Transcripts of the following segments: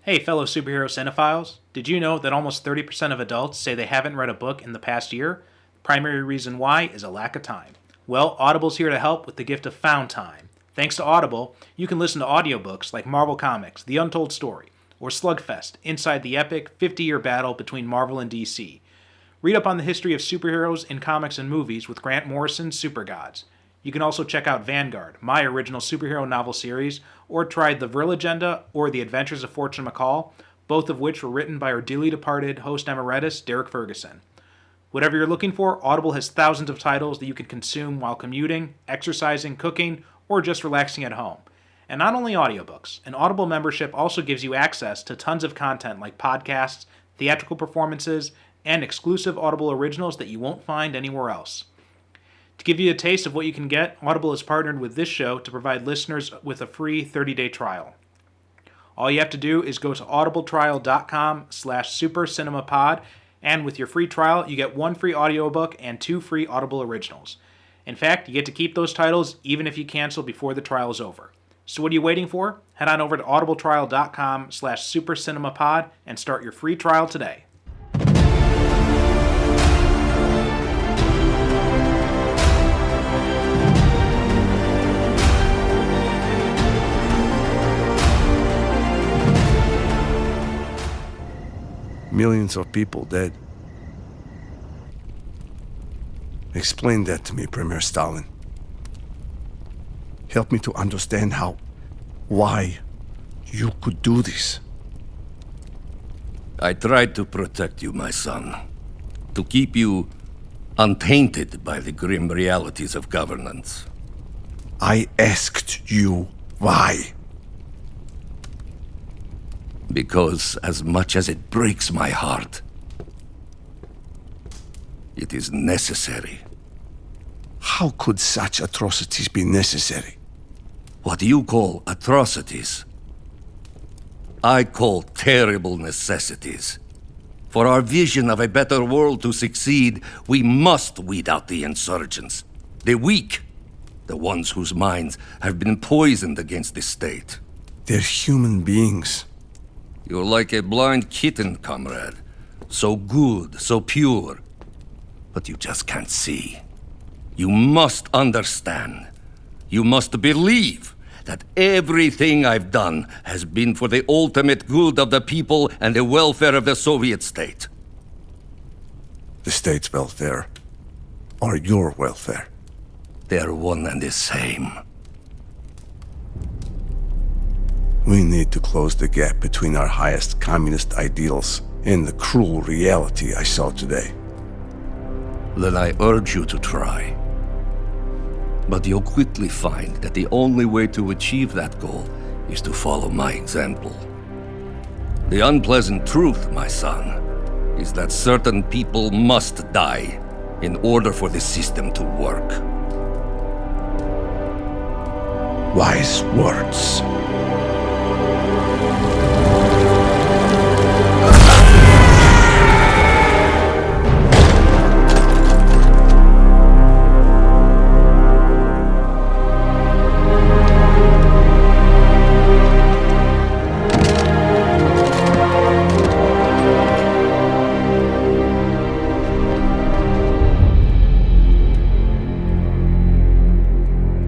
Hey, fellow superhero cinephiles. Did you know that almost 30% of adults say they haven't read a book in the past year? The primary reason why is a lack of time. Well, Audible's here to help with the gift of found time. Thanks to Audible, you can listen to audiobooks like Marvel Comics, The Untold Story, or Slugfest, inside the epic 50-year battle between Marvel and DC. Read up on the history of superheroes in comics and movies with Grant Morrison's Super Gods. You can also check out Vanguard, my original superhero novel series, or try The Vril Agenda or The Adventures of Fortune McCall, both of which were written by our dearly departed host emeritus, Derek Ferguson. Whatever you're looking for, Audible has thousands of titles that you can consume while commuting, exercising, cooking, or just relaxing at home. And not only audiobooks, an Audible membership also gives you access to tons of content like podcasts, theatrical performances, and exclusive Audible originals that you won't find anywhere else. To give you a taste of what you can get, Audible has partnered with this show to provide listeners with a free 30-day trial. All you have to do is go to audibletrial.com/supercinemapod, and with your free trial, you get one free audiobook and 2 free Audible originals. In fact, you get to keep those titles even if you cancel before the trial is over. So what are you waiting for? Head on over to audibletrial.com/supercinemapod and start your free trial today. Millions of people dead. Explain that to me, Premier Stalin. Help me to understand why you could do this. I tried to protect you, my son. To keep you untainted by the grim realities of governance. I asked you why. Because as much as it breaks my heart, it is necessary. How could such atrocities be necessary? What you call atrocities, I call terrible necessities. For our vision of a better world to succeed, we must weed out the insurgents, the weak, the ones whose minds have been poisoned against the state. They're human beings. You're like a blind kitten, comrade. So good, so pure. But you just can't see. You must understand. You must believe that everything I've done has been for the ultimate good of the people and the welfare of the Soviet state. The state's welfare, or your welfare? They're one and the same. We need to close the gap between our highest communist ideals and the cruel reality I saw today. Then I urge you to try. But you'll quickly find that the only way to achieve that goal is to follow my example. The unpleasant truth, my son, is that certain people must die in order for the system to work. Wise words.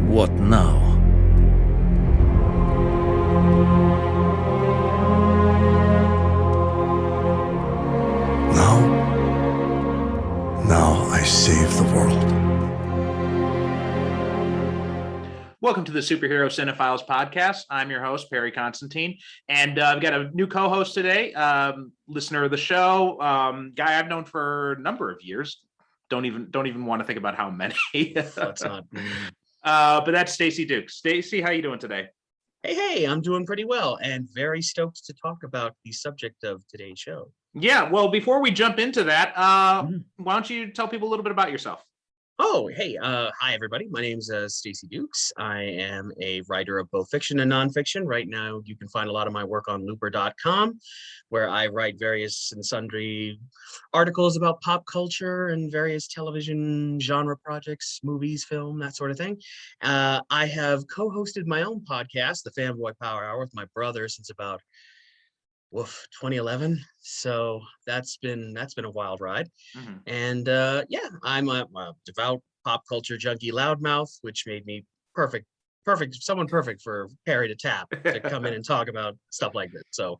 What now? Now I save the world. Welcome to the Superhero Cinephiles podcast. I'm your host, Perry Constantine, and I've got a new co-host today, listener of the show, guy I've known for a number of years. Don't even want to think about how many. That's not. But that's Stacy Dooks. Stacy, how you doing today? Hey, I'm doing pretty well and very stoked to talk about the subject of today's show. Yeah, well, before we jump into that, why don't you tell people a little bit about yourself? Oh, hey, hi everybody. My name's Stacy Dooks. I am a writer of both fiction and nonfiction. Right now, you can find a lot of my work on looper.com, where I write various and sundry articles about pop culture and various television genre projects, movies, film, that sort of thing. I have co-hosted my own podcast, the Fanboy Power Hour, with my brother since about woof, 2011. So that's been a wild ride. Mhm. And yeah, I'm a devout pop culture junkie loudmouth, which made me perfect, someone perfect for Perry to tap to come in and talk about stuff like this. So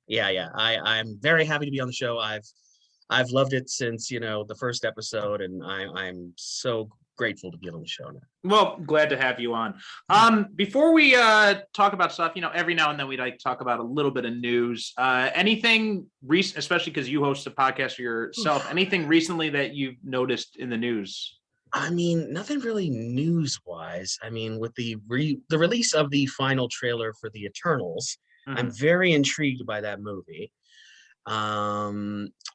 yeah, I'm very happy to be on the show. I've loved it since, the first episode, and I'm so grateful to be on the show now. Well, glad to have you on. Before we talk about stuff, every now and then we like to talk about a little bit of news. Anything recent, especially because you host a podcast yourself, anything recently that you've noticed in the news? I mean, nothing really news-wise. I mean, with the release of the final trailer for the Eternals, I'm Mhm. very intrigued by that movie.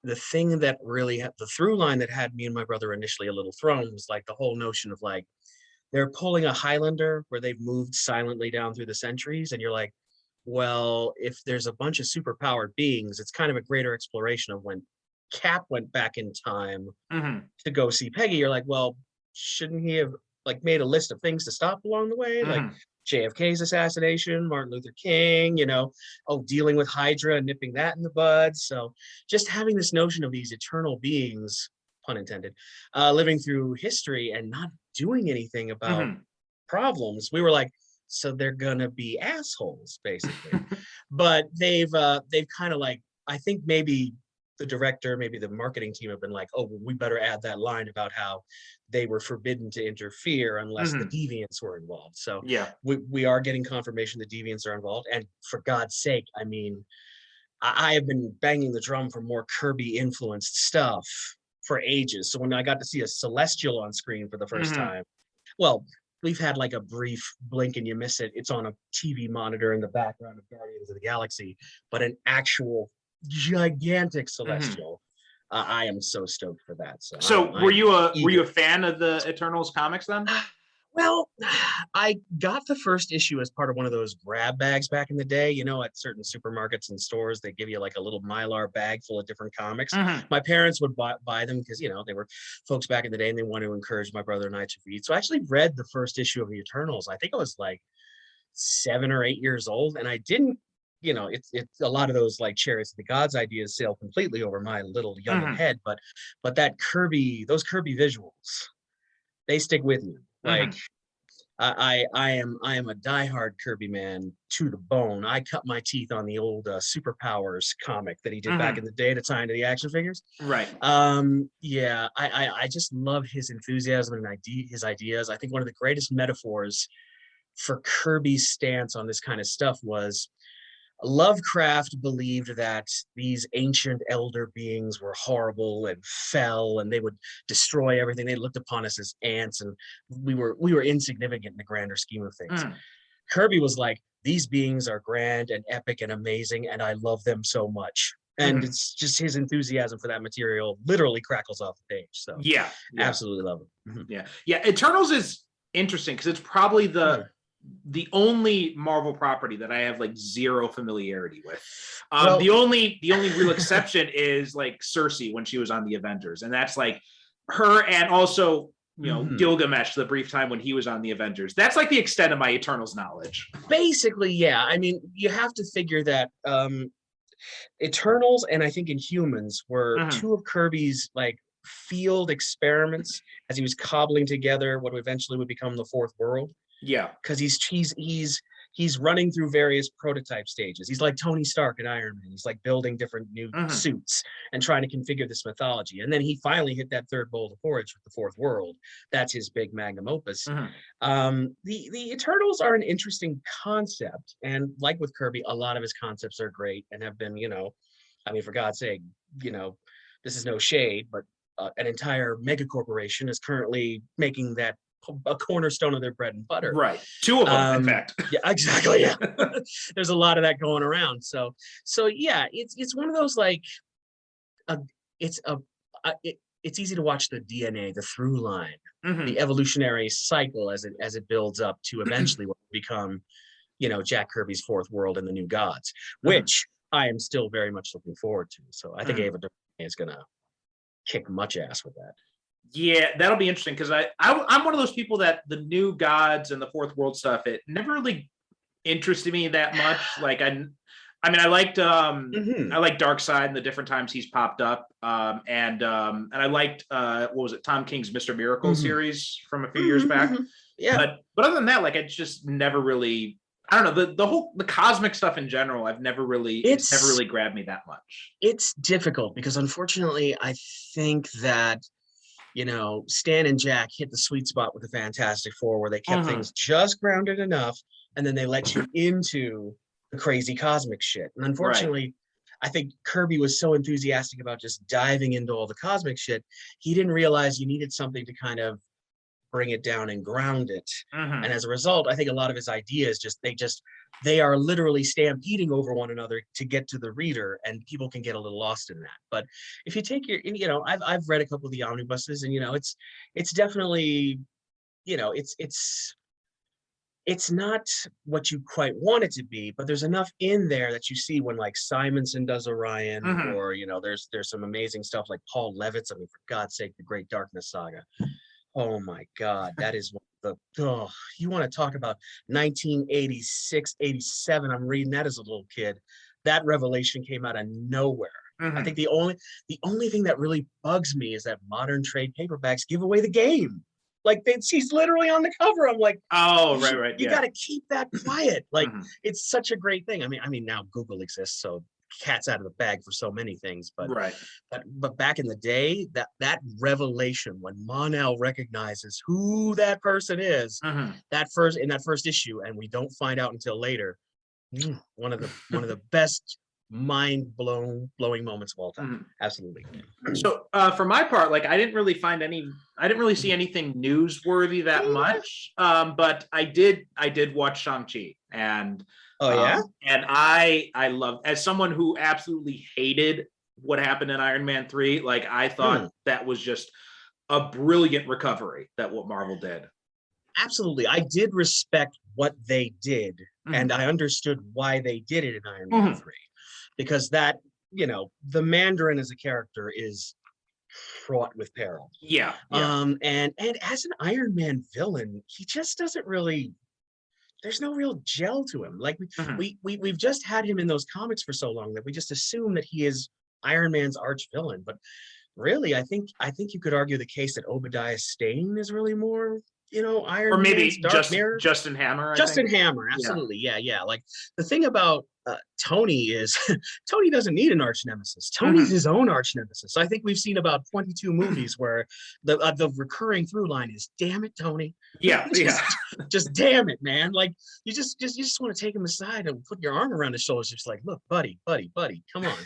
The thing that really the through line that had me and my brother initially a little thrown was like the whole notion of like they're pulling a Highlander where they've moved silently down through the centuries, and you're like, well, if there's a bunch of superpowered beings, it's kind of a greater exploration of when Cap went back in time Mhm. to go see Peggy. You're like, well, shouldn't he have like made a list of things to stop along the way, like Mhm. JFK's assassination, Martin Luther King, dealing with Hydra, nipping that in the bud. So just having this notion of these eternal beings, pun intended, living through history and not doing anything about Mhm. problems, we were like, so they're gonna be assholes, basically. But they've kind of like, I think maybe the director, maybe the marketing team have been like, oh, well, we better add that line about how they were forbidden to interfere unless the Mhm. deviants were involved. So Yeah. we are getting confirmation the deviants are involved. And for God's sake, I mean, I have been banging the drum for more Kirby influenced stuff for ages. So when I got to see a celestial on screen for the first Mhm. time, well, we've had like a brief blink and you miss it. It's on a TV monitor in the background of Guardians of the Galaxy, but an actual gigantic Mhm. celestial. I am so stoked for that. So So, I'm were you a eager. fan of the Eternals comics then? Well, I got the first issue as part of one of those grab bags back in the day. At certain supermarkets and stores, they give you like a little Mylar bag full of different comics. Mhm. My parents would buy them because, they were folks back in the day and they wanted to encourage my brother and I to read. So I actually read the first issue of the Eternals. I think I was like 7 or 8 years old. And I didn't, it's a lot of those like chariots of the gods ideas sail completely over my little youngin' Mhm. head. But those Kirby visuals, they stick with you. Like Mhm. I am a diehard Kirby man to the bone. I cut my teeth on the old Superpowers comic that he did back Mhm. in the day to tie into the action figures. Right. Yeah, I just love his enthusiasm and his ideas. I think one of the greatest metaphors for Kirby's stance on this kind of stuff was Lovecraft believed that these ancient elder beings were horrible and fell, and they would destroy everything. They looked upon us as ants, and we were insignificant in the grander scheme of things. Mhm. Kirby was like, these beings are grand and epic and amazing, and I love them so much. And Mhm. it's just his enthusiasm for that material literally crackles off the page. So Yeah. Yeah. absolutely love it. Mhm. Yeah. Yeah. Eternals is interesting because it's probably Mhm. the only Marvel property that I have like zero familiarity with. Well, The only real exception is like Cersei when she was on the Avengers, and that's like her, and also mhm. Gilgamesh the brief time when he was on the Avengers. That's like the extent of my Eternals knowledge. Basically, yeah. I mean, you have to figure that Eternals and I think Inhumans were Mhm. two of Kirby's like field experiments as he was cobbling together what eventually would become the fourth world. Yeah. Because he's running through various prototype stages. He's like Tony Stark and Iron Man. He's like building different new Mhm. suits and trying to configure this mythology. And then he finally hit that third bowl of porridge with the fourth world. That's his big magnum opus. Mhm. The Eternals are an interesting concept, and like with Kirby, a lot of his concepts are great and have been, I mean, for God's sake, you know, this is no shade, but an entire mega corporation is currently making that a cornerstone of their bread and butter. Right. Two of them, in fact. Yeah, exactly. Yeah, there's a lot of that going around. So yeah, it's one of those like, uh, it's a, it's easy to watch the DNA, the through line, Mhm. the evolutionary cycle as it builds up to eventually what will become, Jack Kirby's fourth world and the new gods, Mhm. which I am still very much looking forward to. So I think Mhm. Ava DuVernay is gonna kick much ass with that. Yeah, that'll be interesting because I'm one of those people that the new gods and the fourth world stuff, it never really interested me that much. Like I mean, Mhm. I like Darkseid and the different times he's popped up, and I liked what was it, Tom King's Mr. Miracle Mhm. series from a few years Mhm, back. mhm. Yeah, But other than that, like, it's just never really. I don't know, the cosmic stuff in general. It's never it's really grabbed me that much. it's difficult because unfortunately, I think that Stan and Jack hit the sweet spot with the Fantastic Four, where they kept Hmm. things just grounded enough, and then they let you into the crazy cosmic shit. And Right. unfortunately, I think Kirby was so enthusiastic about just diving into all the cosmic shit, he didn't realize you needed something to kind of bring it down and ground it. And Hmm. as a result, I think a lot of his ideas they are literally stampeding over one another to get to the reader, and people can get a little lost in that. But if you take I've read a couple of the omnibuses, and it's definitely, it's not what you quite want it to be, but there's enough in there that you see when like Simonson does Orion, Hmm. or there's some amazing stuff like Paul Levitz. I mean, for God's sake, the Great Darkness Saga. Oh my God, that is one of you want to talk about 1986, 87. I'm reading that as a little kid. That revelation came out of nowhere. I think Hmm. the only thing that really bugs me is that modern trade paperbacks give away the game. Like she's literally on the cover. I'm like, Oh, right, you got yeah. to keep that quiet. Like Hmm. it's such a great thing. I mean now Google exists, so cat's out of the bag for so many things, but Right. but back in the day, that revelation when Mon-El recognizes who that person is, Hmm. that first issue, and we don't find out until later. One of the best blowing moments of all time. Hmm. Absolutely. So for my part, like, I didn't really see anything newsworthy that much. But I did watch Shang-Chi, Oh yeah. and I love, as someone who absolutely hated what happened in Iron Man 3, like, I Hmm. thought that was just a brilliant recovery, that what Marvel did. Absolutely. I did respect what they did, and Hmm. I understood why they did it in Iron Man Hmm. 3, because the Mandarin as a character is fraught with peril. Yeah, yeah. And as an Iron Man villain, he just doesn't really. There's no real gel to him. Like Hmm. we've just had him in those comics for so long that we just assume that he is Iron Man's arch villain. But really, I think you could argue the case that Obadiah Stane is really more, Or Iron Man's maybe Dark Mirror. Justin Hammer, I think. Justin Hammer, Yeah. absolutely. Yeah, yeah. Like the thing about Tony is Tony doesn't need an arch nemesis. Tony's Hmm. his own arch nemesis. I think we've seen about 22 movies where the recurring through line is, "Damn it, Tony, Yeah, yeah. just damn it, man!" Like you just want to take him aside and put your arm around his shoulders, just like, "Look, buddy, come on.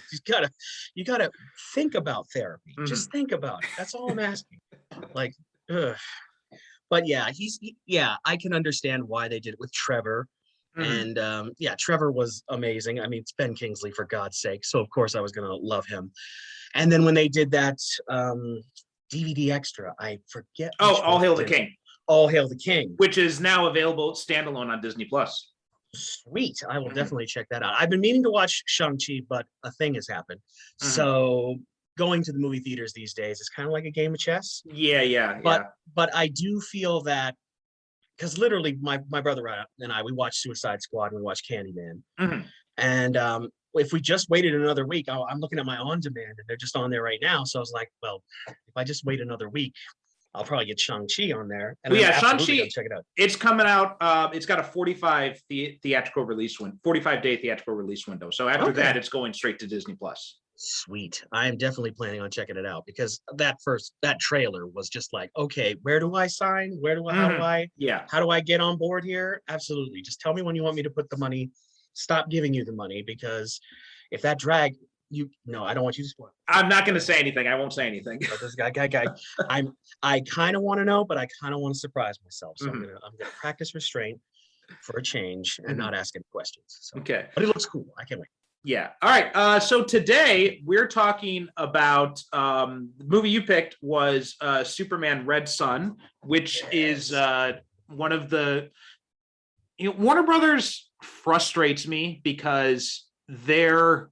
You gotta think about therapy. Hmm. Just think about it. That's all I'm asking." Like, ugh. But yeah, yeah, I can understand why they did it with Trevor. Hmm. And yeah, Trevor was amazing. I mean, it's Ben Kingsley, for God's sake. So of course I was gonna love him. And then when they did that DVD extra, I forget Oh, which All one Hail it the is. King, All Hail the King. which is now available standalone on Disney Plus. Sweet. I will Hmm. definitely check that out. I've been meaning to watch Shang-Chi, but a thing has happened. Hmm. So going to the movie theaters these days is kind of like a game of chess. Yeah, yeah, But yeah. but I do feel that, because literally my brother and I, we watched Suicide Squad and we watched Candyman. Hmm. And if we just waited another week, I'm looking at my on demand and they're just on there right now. So I was like, well, if I just wait another week, I'll probably get Shang-Chi on there, and Well, I'm yeah, absolutely going Shang-Chi, to check it out. it's coming out. It's got a 45-day theatrical release window. So after Okay. that, it's going straight to Disney Plus. Sweet. I am definitely planning on checking it out, because that trailer was just like, okay, where do I sign? Hmm. Yeah. How do I get on board here? Absolutely. Just tell me when you want me to put the money. Stop giving you the money, because if that drag, no, I don't want you to spoil. I'm not going to say anything. I won't say anything. But this guy, I kind of want to know, but I kind of want to surprise myself. So Hmm. I'm gonna practice restraint for a change and Hmm. not ask any questions. So, Okay. but it looks cool. I can't wait. Yeah. All right. So today we're talking about the movie you picked was Superman Red Sun, which is one of the Warner Brothers frustrates me because their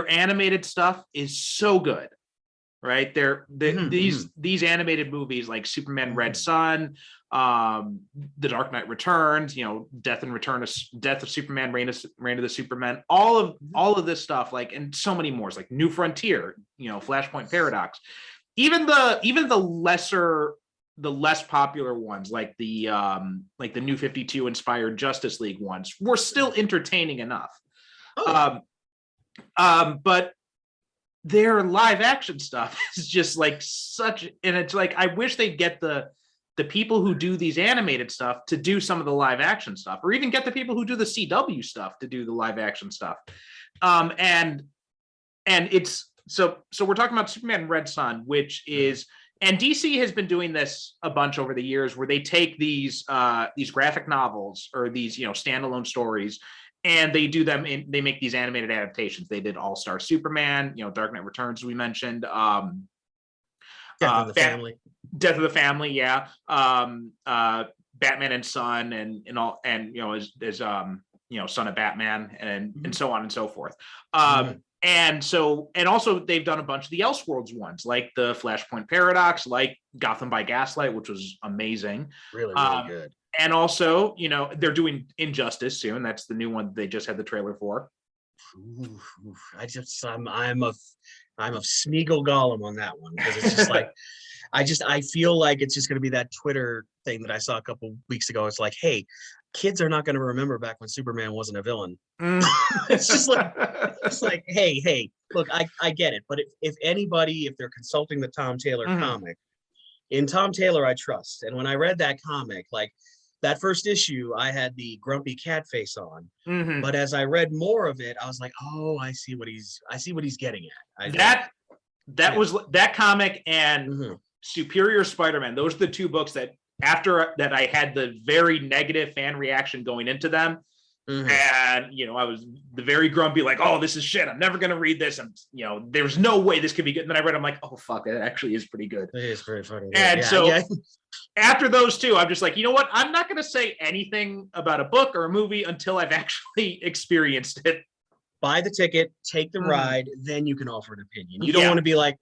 animated stuff is so good. right? These animated movies like Superman Red Son, The Dark Knight Returns, Death of Superman, Reign of the Superman, all of this stuff, like, and so many more. It's like New Frontier, Flashpoint Paradox, even the less popular ones, like the New 52 inspired Justice League ones, were still entertaining enough. But their live action stuff is just like and it's like, I wish they'd get the people who do these animated stuff to do some of the live action stuff, or even get the people who do the CW stuff to do the live action stuff. And it's so we're talking about Superman Red Son, which is, and DC has been doing this a bunch over the years, where they take these graphic novels, or these standalone stories, and they do them they make these animated adaptations. They did All-Star Superman, Dark Knight Returns, we mentioned, Death of the Family, yeah. Batman and Son, and all, and as Son of Batman, and so on and so forth. And also they've done a bunch of the Elseworlds ones, like the Flashpoint Paradox, like Gotham by Gaslight, which was amazing. Really good. And also, they're doing Injustice soon. That's the new one they just had the trailer for. I'm a Smeagol Gollum on that one, because it's just like, I feel like it's just going to be that Twitter thing that I saw a couple weeks ago. It's like, hey, kids are not going to remember back when Superman wasn't a villain. It's just like, hey, look, I get it. But if they're consulting the Tom Taylor comic, in Tom Taylor, I trust. And when I read that comic, like that first issue, I had the grumpy cat face on. But as I read more of it, I was like, oh, I see what he's getting at. That was that comic and Superior Spider-Man. Those are the two books that, after that, I had the very negative fan reaction going into them. And I was the very grumpy, like, oh, this is shit, I'm never gonna read this, and there's no way this could be good. And then I read, I'm like, oh fuck, it actually is pretty good. It is very funny. And after those two, I'm just like, you know what, I'm not gonna say anything about a book or a movie until I've actually experienced it. Buy the ticket, take the ride, then you can offer an opinion. You don't want to be like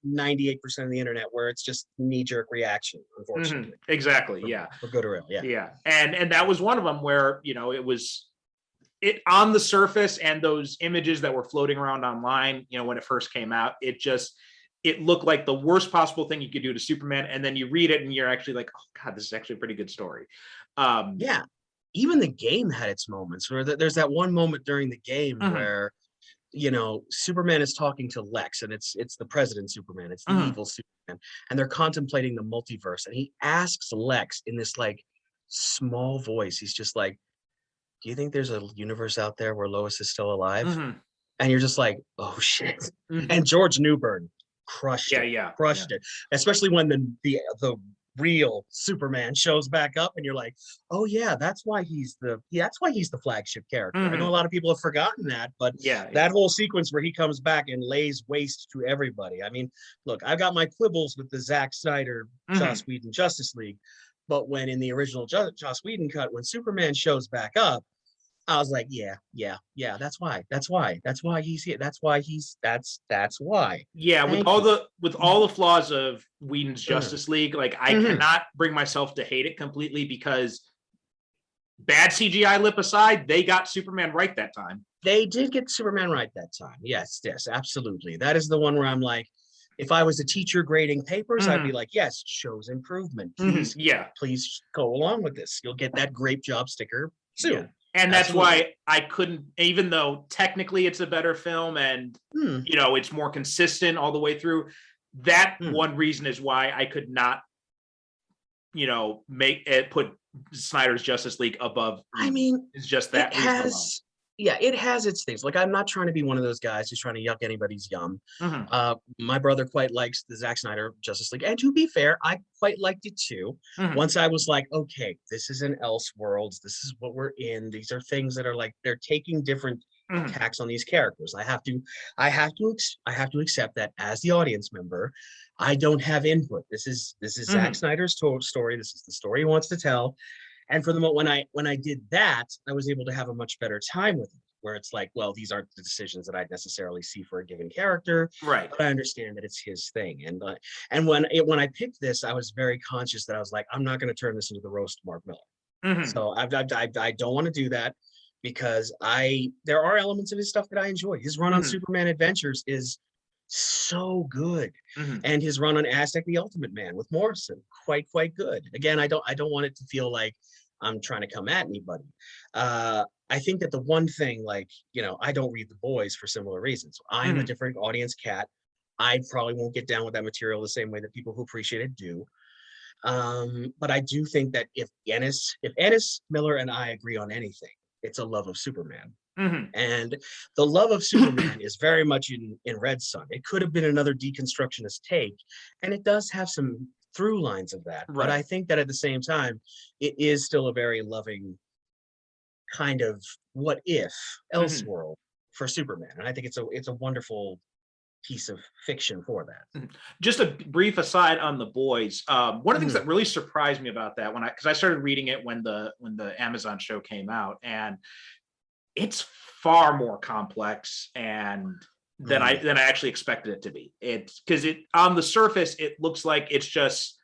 98% of the internet, where it's just knee-jerk reaction, unfortunately. Exactly. Yeah. For good or ill. Yeah. Yeah. And that was one of them, where it on the surface, and those images that were floating around online, when it first came out, it looked like the worst possible thing you could do to Superman. And then you read it and you're actually like, oh God, this is actually a pretty good story. Yeah. Even the game had its moments, where there's that one moment during the game where Superman is talking to Lex, and it's the President Superman, it's the evil Superman, and they're contemplating the multiverse, and he asks Lex in this like small voice, he's just like, do you think there's a universe out there where Lois is still alive? And you're just like, oh shit. And George Newbern crushed it, especially when the real Superman shows back up, and you're like, oh yeah, that's why he's the flagship character. I know a lot of people have forgotten that, but that whole sequence where he comes back and lays waste to everybody. I mean, look, I've got my quibbles with the Zack Snyder, Joss Whedon Justice League, but when in the original Joss Whedon cut, when Superman shows back up, I was like, yeah, that's why he's here. That's why. Yeah, with all the flaws of Whedon's Justice League, like I cannot bring myself to hate it completely, because bad CGI lip aside, they got Superman right that time. They did get Superman right that time. Yes, absolutely. That is the one where I'm like, if I was a teacher grading papers, I'd be like, yes, shows improvement. Please, please go along with this. You'll get that great job sticker soon. Yeah. And that's why I couldn't, even though technically it's a better film and, it's more consistent all the way through, that one reason is why I could not, put Snyder's Justice League above. I mean, it's just that. It has its things. Like, I'm not trying to be one of those guys who's trying to yuck anybody's yum. My brother quite likes the Zack Snyder Justice League, and to be fair, I quite liked it too. Once I was like, okay, this is an Elseworlds. This is what we're in. These are things that are like, they're taking different attacks on these characters. I have to accept that as the audience member, I don't have input. This is Zack Snyder's story. This is the story he wants to tell. And for the moment, when I did that, I was able to have a much better time with it. where it's like, well, these aren't the decisions that I'd necessarily see for a given character, Right. but I understand that it's his thing. And when I picked this, I was very conscious that I was like, I'm not going to turn this into the roast of Mark Millar. Mhm. So I don't want to do that, because there are elements of his stuff that I enjoy. His run on Mhm. Superman Adventures is so good, Mhm. and his run on Aztec the Ultimate Man with Morrison, quite good. Again, I don't want it to feel like I'm trying to come at anybody. I think that the one thing, like, I don't read The Boys for similar reasons. I'm a Mhm. different audience cat. I probably won't get down with that material the same way that people who appreciate it do. But I do think that if Ennis, Miller, and I agree on anything, it's a love of Superman. Mhm. And the love of Superman is very much in Red Sun. It could have been another deconstructionist take, and it does have some through lines of that. But I Right. think that at the same time, it is still a very loving kind of what if Mhm. Elseworld for Superman. And I think it's a wonderful piece of fiction for that. Mhm. Just a brief aside on The Boys. One of the things Mhm. that really surprised me about that because I started reading it when the Amazon show came out, and it's far more complex and Mm. than I actually expected it to be. It's because it on the surface it looks like it's just,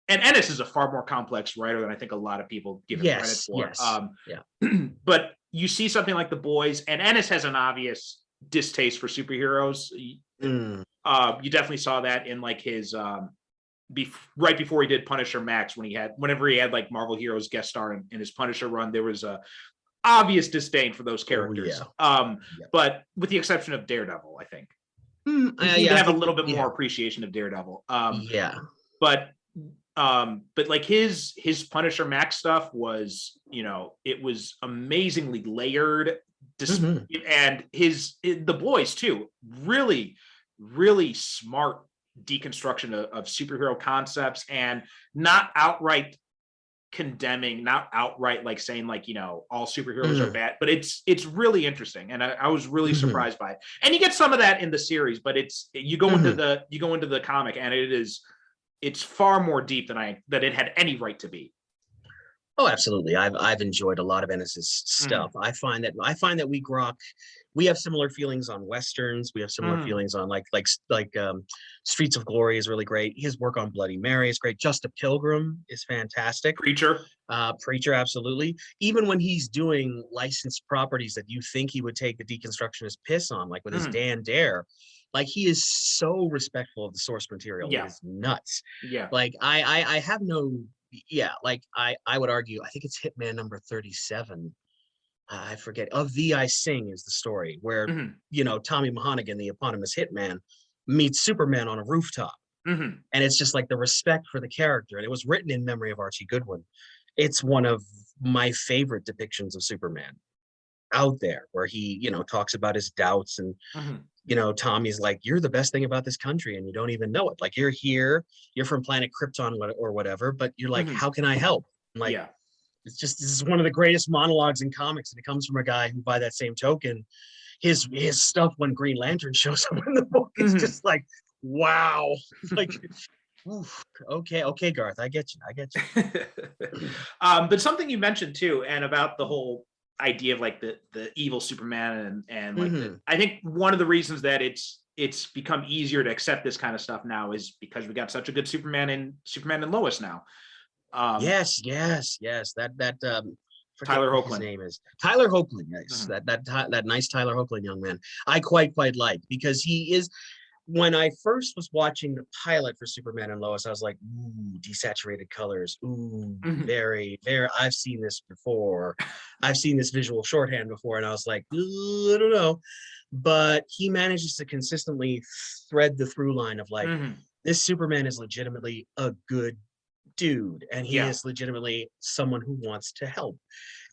and Ennis is a far more complex writer than I think a lot of people give him credit Yes, for. yes. Yeah. But you see something like The Boys, and Ennis has an obvious distaste for superheroes. Mm. You definitely saw that in like his right before he did Punisher Max, whenever he had like Marvel Heroes guest star in his Punisher run, there was a obvious disdain for those Oh characters. yeah. Yep. But with the exception of Daredevil, I think you seem to Yeah, I have a think little bit yeah. more appreciation of Daredevil. Yeah. But like his Punisher Max stuff was, it was amazingly layered. Mhm. And the Boys too, really, really smart deconstruction of superhero concepts, and not outright condemning, not outright like saying like, all superheroes are Mhm. bad, but it's really interesting, and I was really Mhm. surprised by it. And you get some of that in the series, but you go into Mhm. the comic, and it's far more deep than it had any right to be. Oh, absolutely. I've enjoyed a lot of Ennis's Mhm. stuff. I find that we have similar feelings on westerns. We have similar Mhm. feelings on Streets of Glory is really great. His work on Bloody Mary is great. Just a Pilgrim is fantastic. Preacher. Preacher, absolutely. Even when he's doing licensed properties that you think he would take the deconstructionist piss on, like with his Mhm. Dan Dare, like he is so respectful of the source material. It Yeah. is nuts. Yeah. Like I have no, yeah, like I would argue, I think it's Hitman number 37. I forget. Of Thee I Sing is the story where, Mhm. Tommy Mahonigan, the eponymous hitman, meets Superman on a rooftop. Mhm. And it's just like the respect for the character. And it was written in memory of Archie Goodwin. It's one of my favorite depictions of Superman out there, where he, talks about his doubts. And, Mhm. Tommy's like, you're the best thing about this country and you don't even know it. Like, you're here, you're from planet Krypton or whatever, but you're like, Mhm. how can I help? I'm like, Yeah. this is one of the greatest monologues in comics. And it comes from a guy who, by that same token, his stuff when Green Lantern shows up in the book, it's Mhm. just like, wow. Like, oof, okay, Garth, I get you. But something you mentioned too, and about the whole idea of like the evil Superman, and like Hmm. I think one of the reasons that it's become easier to accept this kind of stuff now is because we got such a good Superman and Lois now. Um, Yes. That forget Tyler what his Hoechlin. name is. Tyler Hoechlin. Yes, Mhm. that nice Tyler Hoechlin young man. I quite like, because he is. When I first was watching the pilot for Superman and Lois, I was like, ooh, desaturated colors. Ooh, Mhm. very, very. I've seen this before. I've seen this visual shorthand before, and I was like, ooh, I don't know. But he manages to consistently thread the through line of like, Mhm. this Superman is legitimately a good dude, and he Yeah. is legitimately someone who wants to help.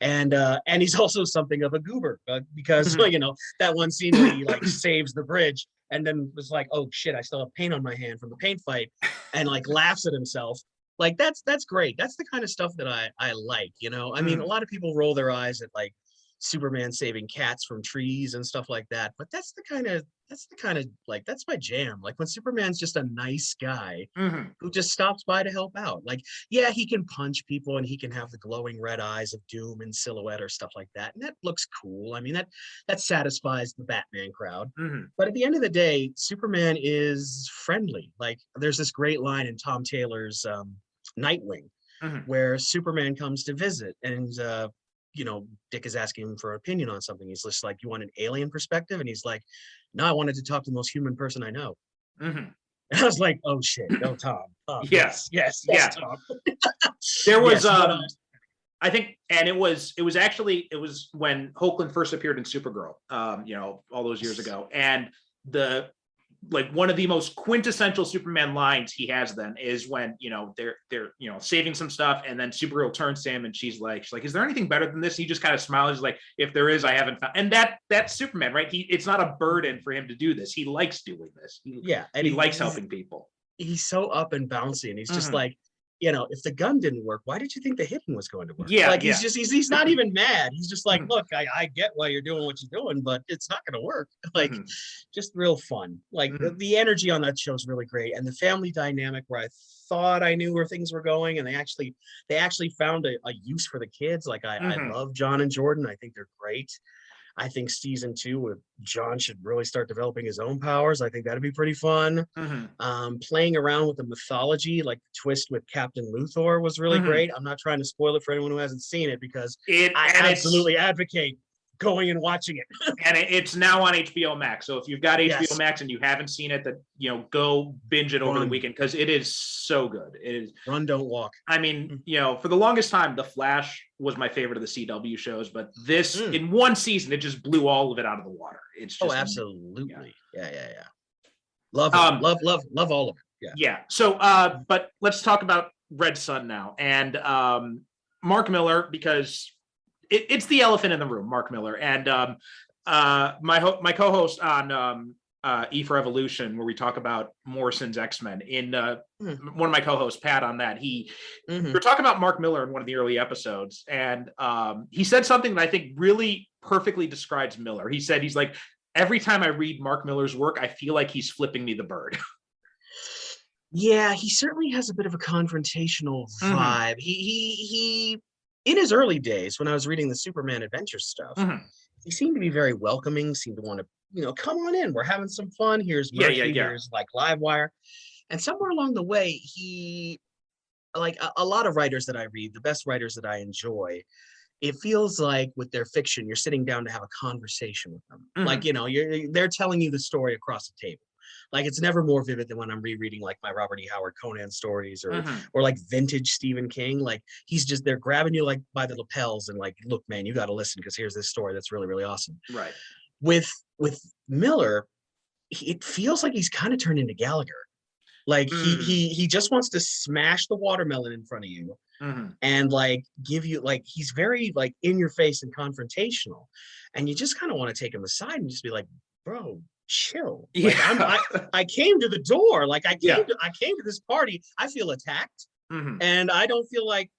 And he's also something of a goober, because Mhm. that one scene where he like saves the bridge and then was like, oh shit, I still have paint on my hand from the paint fight, and like laughs at himself. Like that's great. That's the kind of stuff that I like. I mean, a Mhm. lot of people roll their eyes at like Superman saving cats from trees and stuff like that. But that's the kind of like, that's my jam. Like when Superman's just a nice guy who just stops by to help out. Like, yeah, he can punch people and he can have the glowing red eyes of doom in silhouette or stuff like that. And that looks cool. I mean, that satisfies the Batman crowd. But at the end of the day, Superman is friendly. Like there's this great line in Tom Taylor's Nightwing where Superman comes to visit and Dick is asking him for an opinion on something. He's just like, you want an alien perspective? And he's like, no, I wanted to talk to the most human person I know. And I was like, oh shit, no, Tom. Yes, Tom. There was I think, and it was when Hoagland first appeared in Supergirl, all those years ago. And one of the most quintessential Superman lines he has then is when, they're saving some stuff, and then Supergirl turns to him and she's like, is there anything better than this? He just kind of smiles, like, if there is, I haven't found. And that's Superman, right? It's not a burden for him to do this. He likes doing this. And he likes helping people. He's so up and bouncy, and he's just like, if the gun didn't work, why did you think the hitting was going to work? He's not even mad. He's just like, look, I get why you're doing what you're doing, but it's not going to work. Like, just real fun. Like the energy on that show is really great. And the family dynamic where I thought I knew where things were going, and they actually found a use for the kids. Like I love John and Jordan. I think they're great. I think season 2 with John should really start developing his own powers. I think that'd be pretty fun. Playing around with the mythology, like the twist with Captain Luthor was really great. I'm not trying to spoil it for anyone who hasn't seen it, because I absolutely advocate going and watching it. And it's now on HBO Max. So if you've got HBO Max and you haven't seen it, go binge it over the weekend, because it is so good. It is run, don't walk. I mean, for the longest time, The Flash was my favorite of the CW shows, but this in one season, it just blew all of it out of the water. It's just absolutely. Yeah. Love all of it. Yeah. So but let's talk about Red Sun now, and Mark Millar, because it's the elephant in the room, Mark Millar. And my co-host on E for Evolution, where we talk about Morrison's X-Men, in one of my co-hosts, Pat, on that, we were talking about Mark Millar in one of the early episodes, and he said something that I think really perfectly describes Millar. He's like, every time I read Mark Millar's work, I feel like he's flipping me the bird. Yeah, he certainly has a bit of a confrontational vibe. He in his early days, when I was reading the Superman adventure stuff, he seemed to be very welcoming, seemed to want to, come on in. We're having some fun. Here's Murphy, here's like Livewire. And somewhere along the way, he, like a lot of writers that I read, the best writers that I enjoy, it feels like with their fiction, you're sitting down to have a conversation with them. Like, they're telling you the story across the table. Like, it's never more vivid than when I'm rereading like my Robert E. Howard Conan stories, or like vintage Stephen King. Like, they're grabbing you like by the lapels and like, look, man, you got to listen, because here's this story that's really, really awesome. Right. With Miller, it feels like he's kind of turned into Gallagher. Like he just wants to smash the watermelon in front of you and like give you, like, he's very like in your face and confrontational, and you just kind of want to take him aside and just be like, bro, chill. Like, I came to the door. Like I came to this party. I feel attacked, and I feel like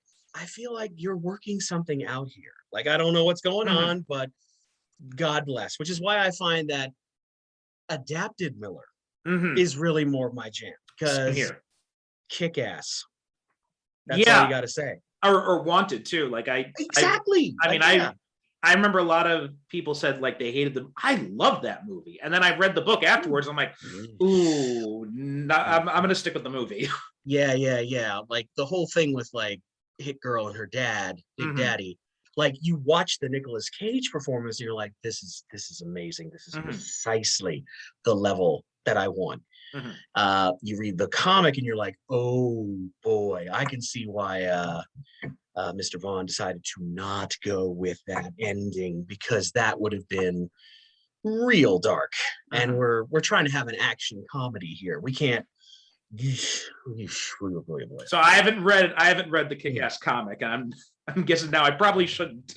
you're working something out here. Like, I don't know what's going on, but God bless. Which is why I find that adapted Miller is really more of my jam, because kick ass. That's all you got to say. Or wanted too. Like exactly. I remember a lot of people said like they hated them. I love that movie, and then I read the book afterwards. I'm like, ooh, I'm gonna stick with the movie. Yeah. Like the whole thing with like Hit Girl and her dad, Big Daddy. Like, you watch the Nicolas Cage performance, and you're like, this is amazing. This is precisely the level that I want. You read the comic, and you're like, oh boy, I can see why Mr. Vaughn decided to not go with that ending, because that would have been real dark. And we're trying to have an action comedy here. We can't. So I haven't read the Kick-Ass comic, and I'm guessing now I probably shouldn't.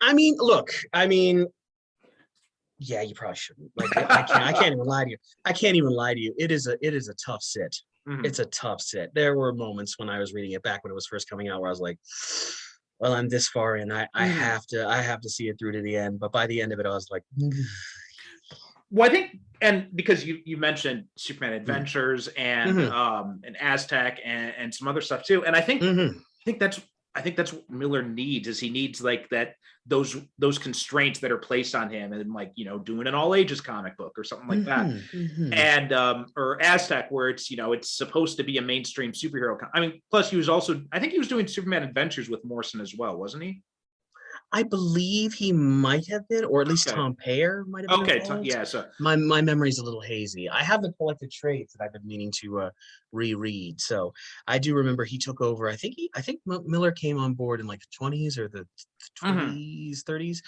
I mean, yeah, you probably shouldn't. Like, I can't even lie to you. It is a tough sit. It's a tough sit. There were moments when I was reading it back when it was first coming out where I was like, well, I'm this far in. I have to see it through to the end. But by the end of it, I was like, Well, I think, and because you mentioned Superman Adventures and Aztec and some other stuff too, and I think that's what Miller needs, is he needs like those constraints that are placed on him, and like, you know, doing an all ages comic book or something like that, and or Aztec, where it's, you know, it's supposed to be a mainstream superhero. I mean, plus he was also, I think he was doing Superman Adventures with Morrison as well, wasn't he? I believe he might have been, or at least Tom Payer might have been involved. Yeah. So my memory's a little hazy. I have the collected trades that I've been meaning to reread. So I do remember he took over. I think Miller came on board in like the 20s or the 20s, 30s.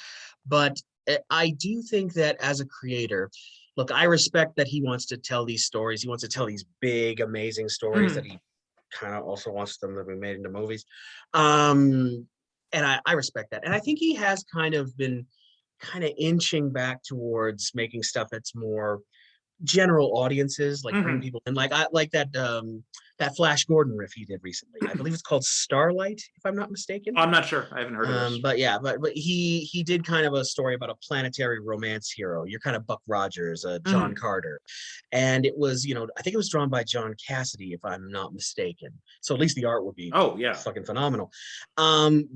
But I do think that as a creator, look, I respect that he wants to tell these stories. He wants to tell these big, amazing stories that he kind of also wants them to be made into movies. And I respect that. And I think he has kind of been inching back towards making stuff that's more general audiences, like bring people in. Like I like that Flash Gordon riff he did recently. I believe it's called Starlight, if I'm not mistaken. I'm not sure. I haven't heard of this. But yeah, but he did kind of a story about a planetary romance hero. You're kind of Buck Rogers, John Carter. And it was, you know, I think it was drawn by John Cassidy, if I'm not mistaken. So at least the art would be fucking phenomenal.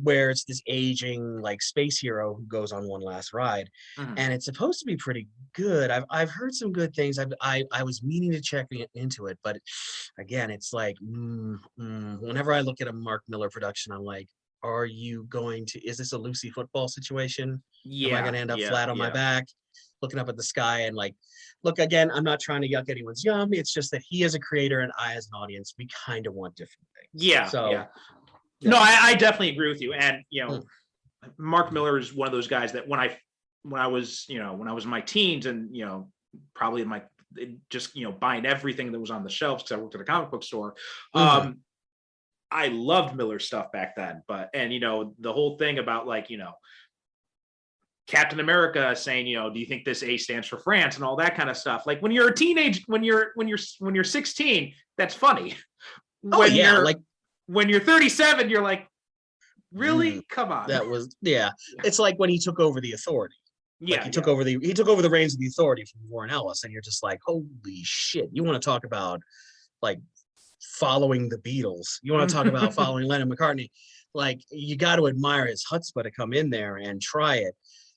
Where it's this aging like space hero who goes on one last ride. And it's supposed to be pretty good. I've heard some good things. I was meaning to check into it, but again, it's like whenever I look at a Mark Millar production, I'm like, is this a Lucy football situation? Am I going to end up flat on my back, looking up at the sky and like, look, again, I'm not trying to yuck anyone's yum. It's just that he as a creator and I as an audience, we kind of want different things. No, I definitely agree with you. And, you know, Mark Millar is one of those guys that when I was in my teens and, you know, probably in my, just, you know, buying everything that was on the shelves because I worked at a comic book store. I loved Miller stuff back then, and you know, the whole thing about like, you know, Captain America saying, you know, do you think this A stands for France and all that kind of stuff. Like when you're a teenage, when you're 16, that's funny. When you're 37, you're like, really? Come on. That was, it's like when he took over the Authority. He took over the reins of the Authority from Warren Ellis, and you're just like, holy shit! You want to talk about like following the Beatles? You want to talk about following Lennon McCartney? Like, you got to admire his chutzpah to come in there and try it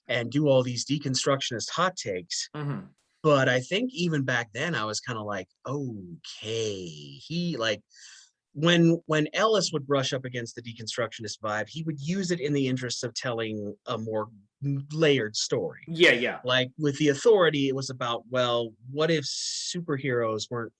and do all these deconstructionist hot takes. But I think even back then, I was kind of like, okay, he like. When Ellis would brush up against the deconstructionist vibe, he would use it in the interest of telling a more layered story. Like with the Authority, it was about, well, what if superheroes weren't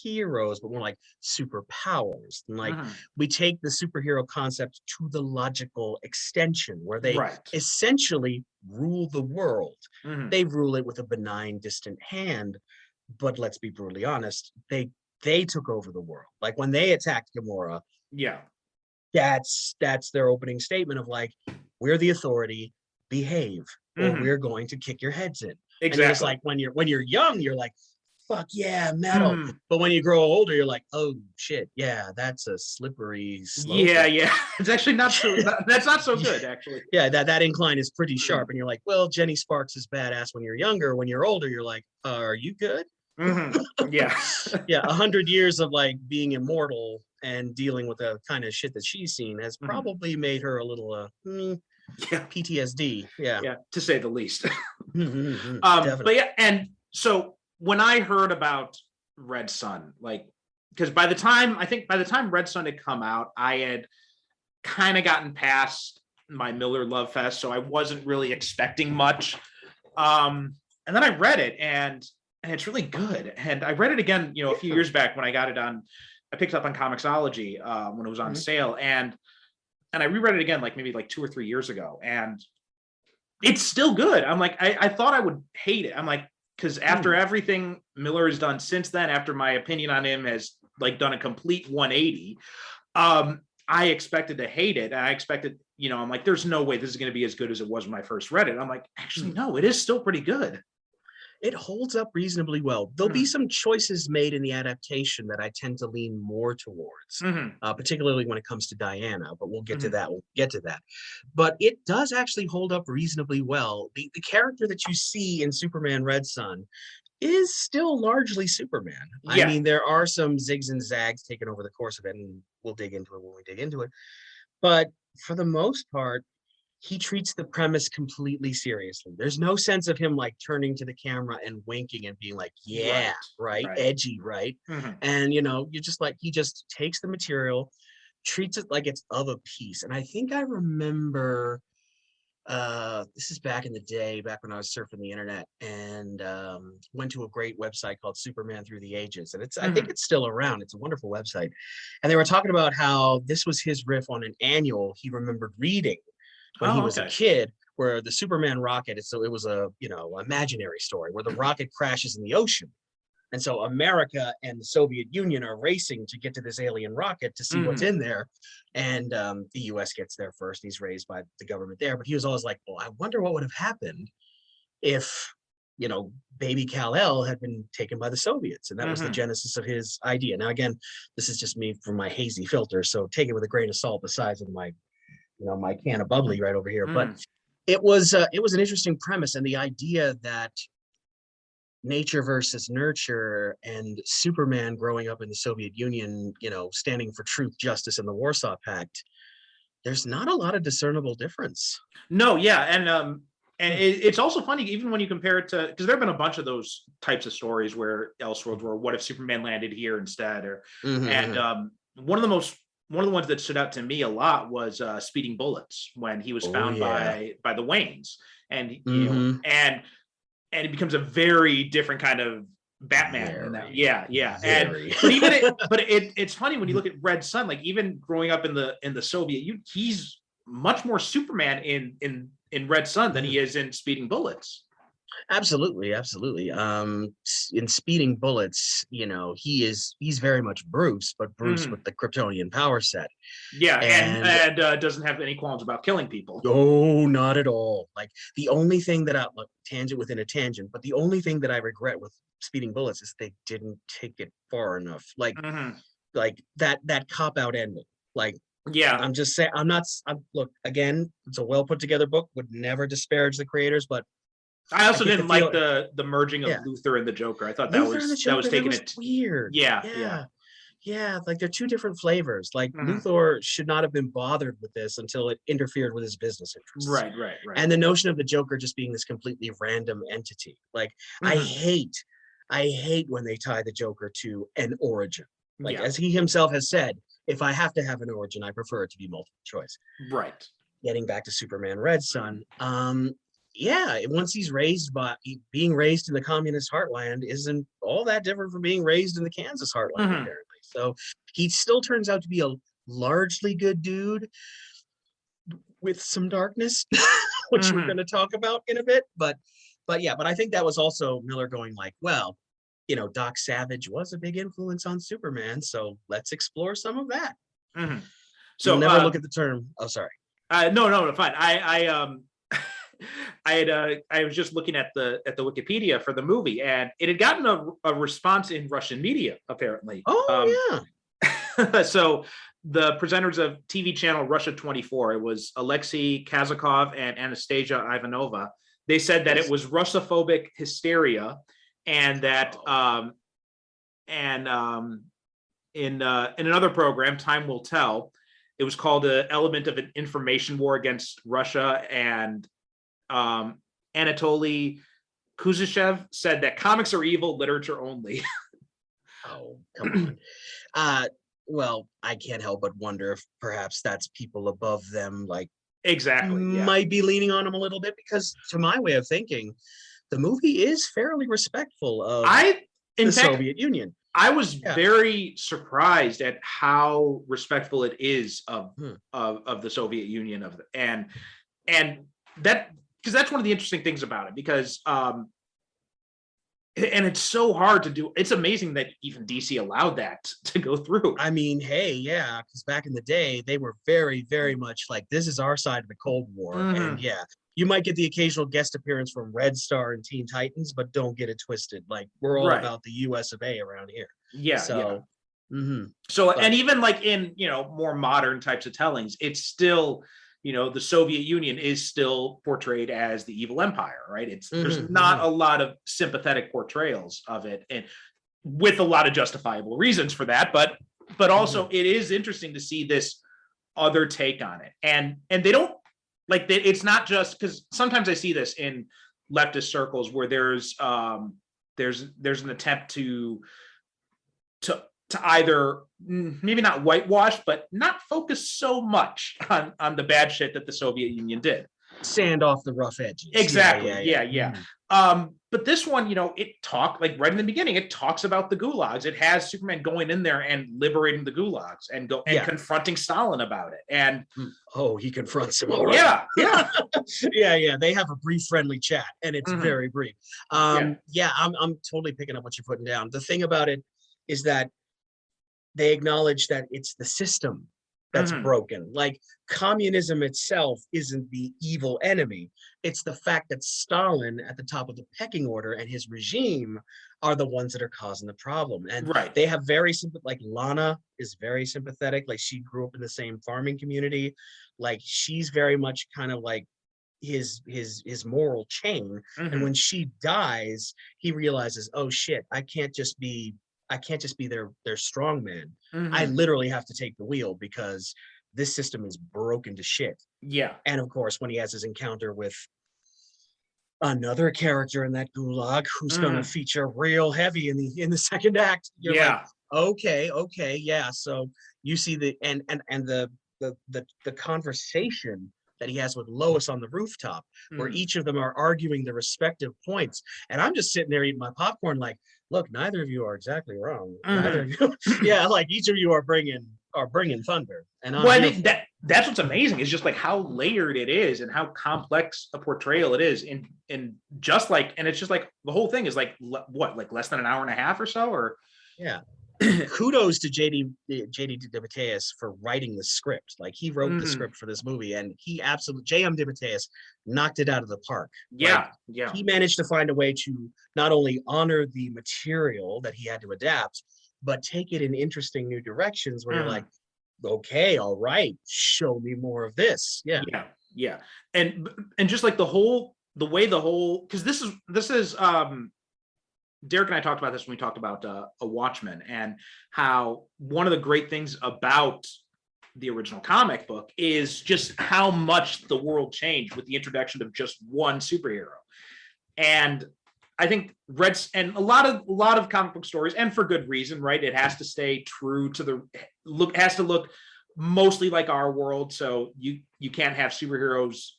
heroes, but more like superpowers? And like we take the superhero concept to the logical extension where they essentially rule the world. They rule it with a benign, distant hand. But let's be brutally honest, they took over the world. Like when they attacked Gamora, that's their opening statement of like, we're the Authority, behave, or we're going to kick your heads in. Exactly. And it's like when you're young, you're like, fuck yeah, metal. But when you grow older, you're like, oh shit, yeah, that's a slippery slope. It's actually not so. That's not so good, actually. That incline is pretty sharp, and you're like, well, Jenny Sparks is badass when you're younger. When you're older, you're like, are you good? 100 years of like being immortal and dealing with the kind of shit that she's seen has probably made her a little PTSD, to say the least. But yeah, and so when I heard about Red Sun, like, because by the time Red Sun had come out, I had kind of gotten past my Miller love fest, so I wasn't really expecting much, and then I read it, and it's really good. And I read it again, you know, a few years back when I got it I picked it up on Comixology when it was on sale, and I reread it again, like maybe like 2 or 3 years ago, and it's still good. I'm like, I thought I would hate it. I'm like, because after everything Miller has done since then, after my opinion on him has like done a complete 180, I expected to hate it. And I expected, you know, I'm like, there's no way this is going to be as good as it was when I first read it. I'm like, actually, no, it is still pretty good. It holds up reasonably well. There'll be some choices made in the adaptation that I tend to lean more towards, particularly when it comes to Diana, but we'll get to that. We'll get to that. But it does actually hold up reasonably well. The character that you see in Superman Red Son is still largely Superman. I Yeah. mean, there are some zigs and zags taken over the course of it, and we'll dig into it when we dig into it. But for the most part, he treats the premise completely seriously. There's no sense of him like turning to the camera and winking and being like, yeah, right, edgy, right? And you're just like, he just takes the material, treats it like it's of a piece. And I think I remember this is back in the day, back when I was surfing the internet, and went to a great website called Superman Through the Ages. And I think it's still around. It's a wonderful website. And they were talking about how this was his riff on an annual he remembered reading when he was a kid, where the Superman rocket, so it was a imaginary story where the rocket crashes in the ocean. And so America and the Soviet Union are racing to get to this alien rocket to see what's in there. And the US gets there first. He's raised by the government there. But he was always like, well, I wonder what would have happened if, baby Kal-El had been taken by the Soviets. And that was the genesis of his idea. Now, again, this is just me from my hazy filter. So take it with a grain of salt the size of my can of bubbly right over here. But it was an interesting premise. And the idea that nature versus nurture and Superman growing up in the Soviet Union, standing for truth, justice, and the Warsaw Pact, there's not a lot of discernible difference. No, yeah. And it's also funny, even when you compare it to, because there have been a bunch of those types of stories where Elseworlds were, what if Superman landed here instead? Or one of the ones that stood out to me a lot was Speeding Bullets, when he was found by the Waynes, and and it becomes a very different kind of Batman. It's funny when you look at Red Son, like even growing up in the Soviet Union, he's much more Superman in Red Son than he is in Speeding Bullets. Absolutely. In Speeding Bullets, he's very much Bruce, but Bruce with the Kryptonian power set. Yeah, and doesn't have any qualms about killing people. Oh, not at all. Like the only thing that tangent within a tangent, but the only thing that I regret with Speeding Bullets is they didn't take it far enough. Like that cop-out ending. Like, yeah, I'm just saying, look, again, it's a well put together book, would never disparage the creators, but I also didn't like the merging of Luthor and the Joker. I thought that was taking it weird. Yeah, like they're two different flavors. Like Luthor should not have been bothered with this until it interfered with his business interests. Right. And the notion of the Joker just being this completely random entity. Like I hate when they tie the Joker to an origin. Like as he himself has said, if I have to have an origin, I prefer it to be multiple choice. Right. Getting back to Superman Red Son, once he's being raised in the communist heartland isn't all that different from being raised in the Kansas heartland, apparently. So he still turns out to be a largely good dude with some darkness, which we're going to talk about in a bit. But I think that was also Miller going like, well, Doc Savage was a big influence on Superman, so let's explore some of that. So you'll never look at the term. Oh, sorry. No, fine. I was just looking at the Wikipedia for the movie, and it had gotten a response in Russian media, apparently. So the presenters of TV channel Russia 24, it was Alexei Kazakov and Anastasia Ivanova. They said that it was Russophobic hysteria, and that in another program, Time Will Tell, it was called an element of an information war against Russia, and Anatoly Kuzyshev said that comics are evil, literature only. Oh, come on. Well, I can't help but wonder if perhaps that's people above them, like might be leaning on them a little bit, because to my way of thinking, the movie is fairly respectful of the Soviet Union. I was very surprised at how respectful it is of the Soviet Union, and that, because that's one of the interesting things about it, because and it's so hard to do. It's amazing that even DC allowed that to go through. I mean, hey, because back in the day, they were very, very much like, this is our side of the Cold War. And you might get the occasional guest appearance from Red Star and Teen Titans, but don't get it twisted. Like, we're all Right. about the US of A around here. Yeah, So, So, But- and even like in, more modern types of tellings, it's still, the Soviet Union is still portrayed as the evil empire, right? There's not a lot of sympathetic portrayals of it, and with a lot of justifiable reasons for that, but also it is interesting to see this other take on it. And they don't like that. It's not just because sometimes I see this in leftist circles where there's an attempt to either maybe not whitewash, but not focus so much on the bad shit that the Soviet Union did. Sand off the rough edges. Exactly. Yeah. But this one, it talked like right in the beginning, it talks about the gulags. It has Superman going in there and liberating the gulags and confronting Stalin about it. And he confronts him. All right. Yeah. Yeah. They have a brief, friendly chat, and it's very brief. I'm totally picking up what you're putting down. The thing about it is that they acknowledge that it's the system that's broken. Like, communism itself isn't the evil enemy. It's the fact that Stalin at the top of the pecking order and his regime are the ones that are causing the problem. And they have very like Lana is very sympathetic. Like, she grew up in the same farming community. Like, she's very much kind of like his moral chain. And when she dies, he realizes, oh shit, I can't just be their strong man. I literally have to take the wheel because this system is broken to shit. Yeah. And of course, when he has his encounter with another character in that gulag who's going to feature real heavy in the second act, you're like, okay, yeah. So you see the conversation that he has with Lois on the rooftop, where each of them are arguing their respective points. And I'm just sitting there eating my popcorn like, look, neither of you are exactly wrong. Neither of you, like each of you are bringing thunder. And I think that's what's amazing is just like how layered it is and how complex a portrayal it is. And just like, and it's just like the whole thing is like what, like less than an hour and a half or so, or kudos to JD DeMatteis for writing the script. Like, he wrote the script for this movie, and he absolutely, JM DeMatteis knocked it out of the park. He managed to find a way to not only honor the material that he had to adapt, but take it in interesting new directions where you're like, okay, all right, show me more of this. Yeah. And just like because this is Derek and I talked about this when we talked about a Watchmen, and how one of the great things about the original comic book is just how much the world changed with the introduction of just one superhero. And I think a lot of comic book stories, and for good reason, right? It has to stay true to has to look mostly like our world. So you can't have superheroes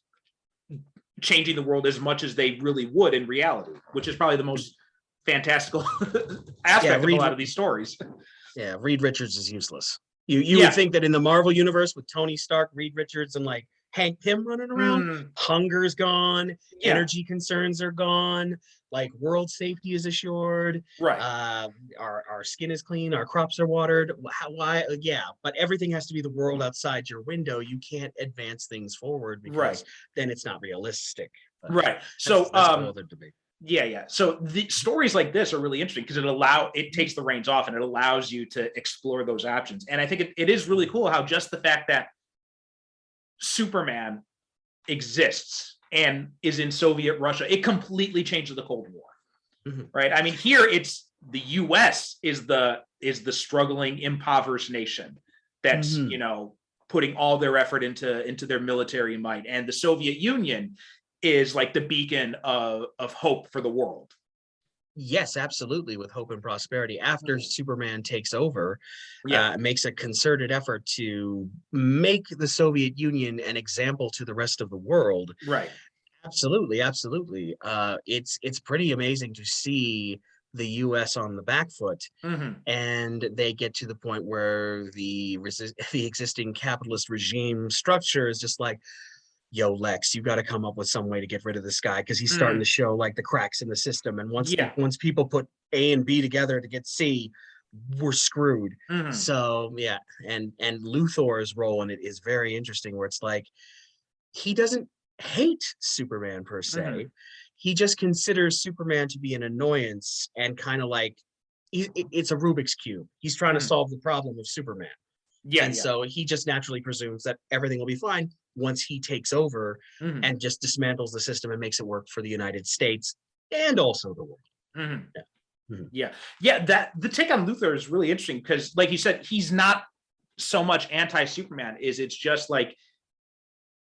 changing the world as much as they really would in reality, which is probably the most fantastical aspect of a lot of these stories. Yeah, Reed Richards is useless. You would think that in the Marvel universe with Tony Stark, Reed Richards, and like Hank Pym running around, hunger's gone, energy concerns are gone, like world safety is assured, right? Our skin is clean, our crops are watered. Why? But everything has to be the world outside your window. You can't advance things forward because then it's not realistic. Right. So Yeah. So the stories like this are really interesting because it takes the reins off and it allows you to explore those options. And I think it is really cool how just the fact that Superman exists and is in Soviet Russia, it completely changes the Cold War, right? I mean, here it's the U.S. is the struggling, impoverished nation that's putting all their effort into their military might, and the Soviet Union is like the beacon of hope for the world. Yes, absolutely, with hope and prosperity. After Superman takes over, makes a concerted effort to make the Soviet Union an example to the rest of the world. Right. Absolutely. It's pretty amazing to see the U.S. on the back foot, and they get to the point where the existing capitalist regime structure is just like, yo, Lex, you got to come up with some way to get rid of this guy because he's starting to show like the cracks in the system. And once people put A and B together to get C, we're screwed. So and Luthor's role in it is very interesting, where it's like he doesn't hate Superman per se. Mhm. He just considers Superman to be an annoyance and kind of like it's a Rubik's Cube. He's trying to Mhm. solve the problem of Superman. Yeah, And yeah. so he just naturally presumes that everything will be fine once he takes over Mhm. and just dismantles the system and makes it work for the United States and also the world. Mhm. Yeah. Mhm. Yeah. Yeah, that the take on Luthor is really interesting because, like you said, he's not so much anti-Superman. It's just like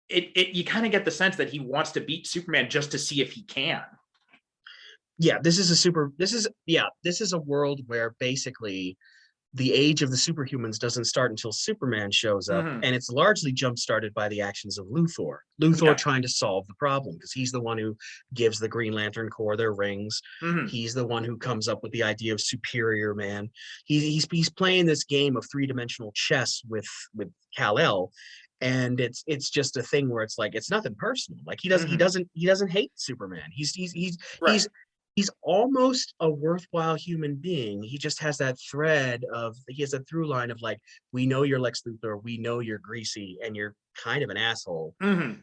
it you kind of get the sense that he wants to beat Superman just to see if he can. Yeah, this is a world where basically the age of the superhumans doesn't start until Superman shows up, Mhm. and it's largely jump started by the actions of Luthor. Luthor Yeah. trying to solve the problem because he's the one who gives the Green Lantern Corps their rings. Mhm. He's the one who comes up with the idea of Superior Man. He's playing this game of three-dimensional chess with Kal-El, and it's just a thing where it's like it's nothing personal. Like Mhm. he doesn't hate Superman. Right. He's almost a worthwhile human being. He just has that thread of he has a through line of like, we know you're Lex Luthor, we know you're greasy, and you're kind of an asshole. Mhm.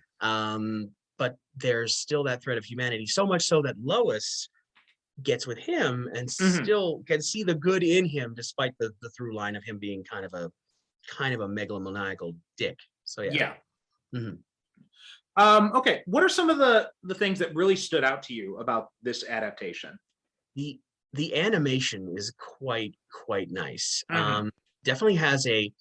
But there's still that thread of humanity. So much so that Lois gets with him and Mhm. still can see the good in him, despite the through line of him being kind of a megalomaniacal dick. So yeah. Yeah. Mhm. Okay. What are some of the things that really stood out to you about this adaptation? the the animation is quite nice. Mhm. Definitely has a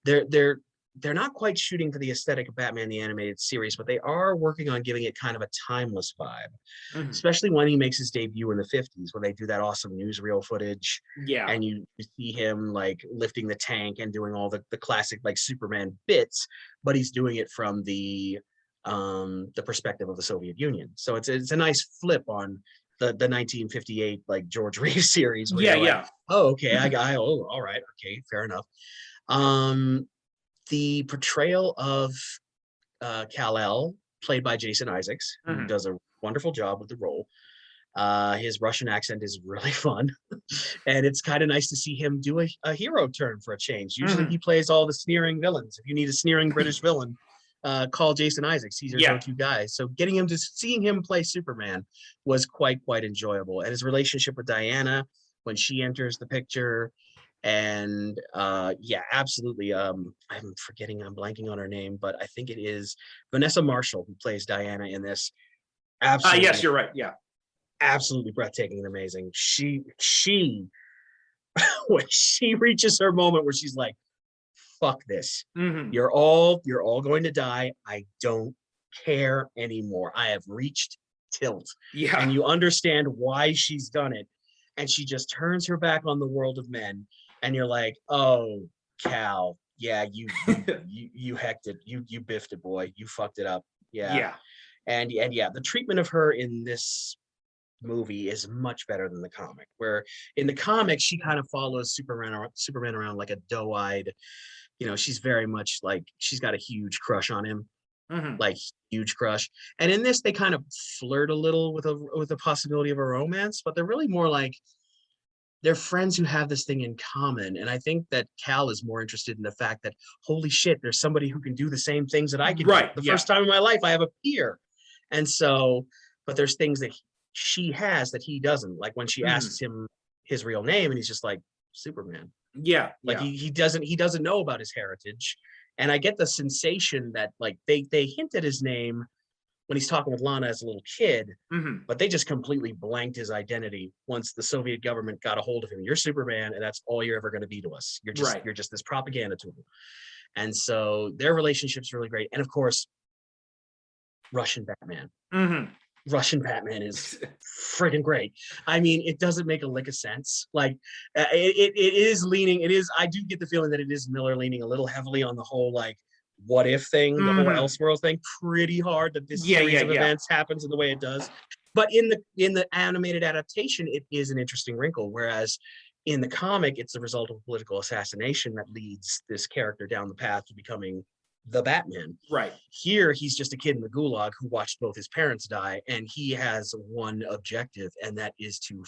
they're not quite shooting for the aesthetic of Batman the Animated Series, but they are working on giving it kind of a timeless vibe, Mhm. especially when he makes his debut in the 50s, when they do that awesome newsreel footage Yeah. and you see him like lifting the tank and doing all the classic like Superman bits, but he's doing it from the perspective of the Soviet Union. So it's a nice flip on the 1958 like George Reeves series where Yeah, you're like, yeah. oh, okay, oh, all right, okay, fair enough. Um, the portrayal of Kal-El, played by Jason Isaacs, who Mhm. does a wonderful job with the role. His Russian accent is really fun, and it's kind of nice to see him do a hero turn for a change. Usually, he Mhm. plays all the sneering villains. If you need a sneering British villain, call Jason Isaacs. He's your Yeah. go-to guy. So, seeing him play Superman was quite enjoyable, and his relationship with Diana when she enters the picture. And yeah, absolutely. I'm blanking on her name, but I think it is Vanessa Marshall who plays Diana in this. Yes, Absolutely, you're right. Yeah. absolutely breathtaking and amazing. She when she reaches her moment where she's like, fuck this. Mhm. You're all going to die. I don't care anymore. I have reached tilt. Yeah. And you understand why she's done it. And she just turns her back on the world of men. And you're like, oh, Cal, yeah, you hecked it. You biffed it, boy. You fucked it up. Yeah. Yeah. And yeah, the treatment of her in this movie is much better than the comic, where in the comic she kind of follows Superman around like a doe-eyed, she's very much like she's got a huge crush on him, Mhm. like huge crush. And in this they kind of flirt a little with a possibility of a romance, but they're really more like they're friends who have this thing in common. And I think that Cal is more interested in the fact that holy shit, there's somebody who can do the same things that I can do. Right. The Yeah. first time in my life I have a peer. And so, but there's things that she has that he doesn't. Like when she Mhm. asks him his real name and he's just like Superman. Yeah. Like Yeah. he doesn't know about his heritage. And I get the sensation that like they hint at his name when he's talking with Lana as a little kid, Mhm. but they just completely blanked his identity once the Soviet government got a hold of him. You're Superman, and that's all you're ever going to be to us. Right. You're just this propaganda tool. And so their relationship's really great. And of course, Russian Batman. Mhm. Russian Batman is friggin' great. I mean, it doesn't make a lick of sense. Like, it is leaning. It is. I do get the feeling that it is Miller leaning a little heavily on the whole like what if thing, the whole Mhm. Elseworlds thing, pretty hard that this Yeah, series yeah, of yeah. events happens in the way it does. But in the animated adaptation, it is an interesting wrinkle. Whereas in the comic, it's the result of political assassination that leads this character down the path to becoming the Batman. Right. Here, he's just a kid in the gulag who watched both his parents die, and he has one objective, and that is to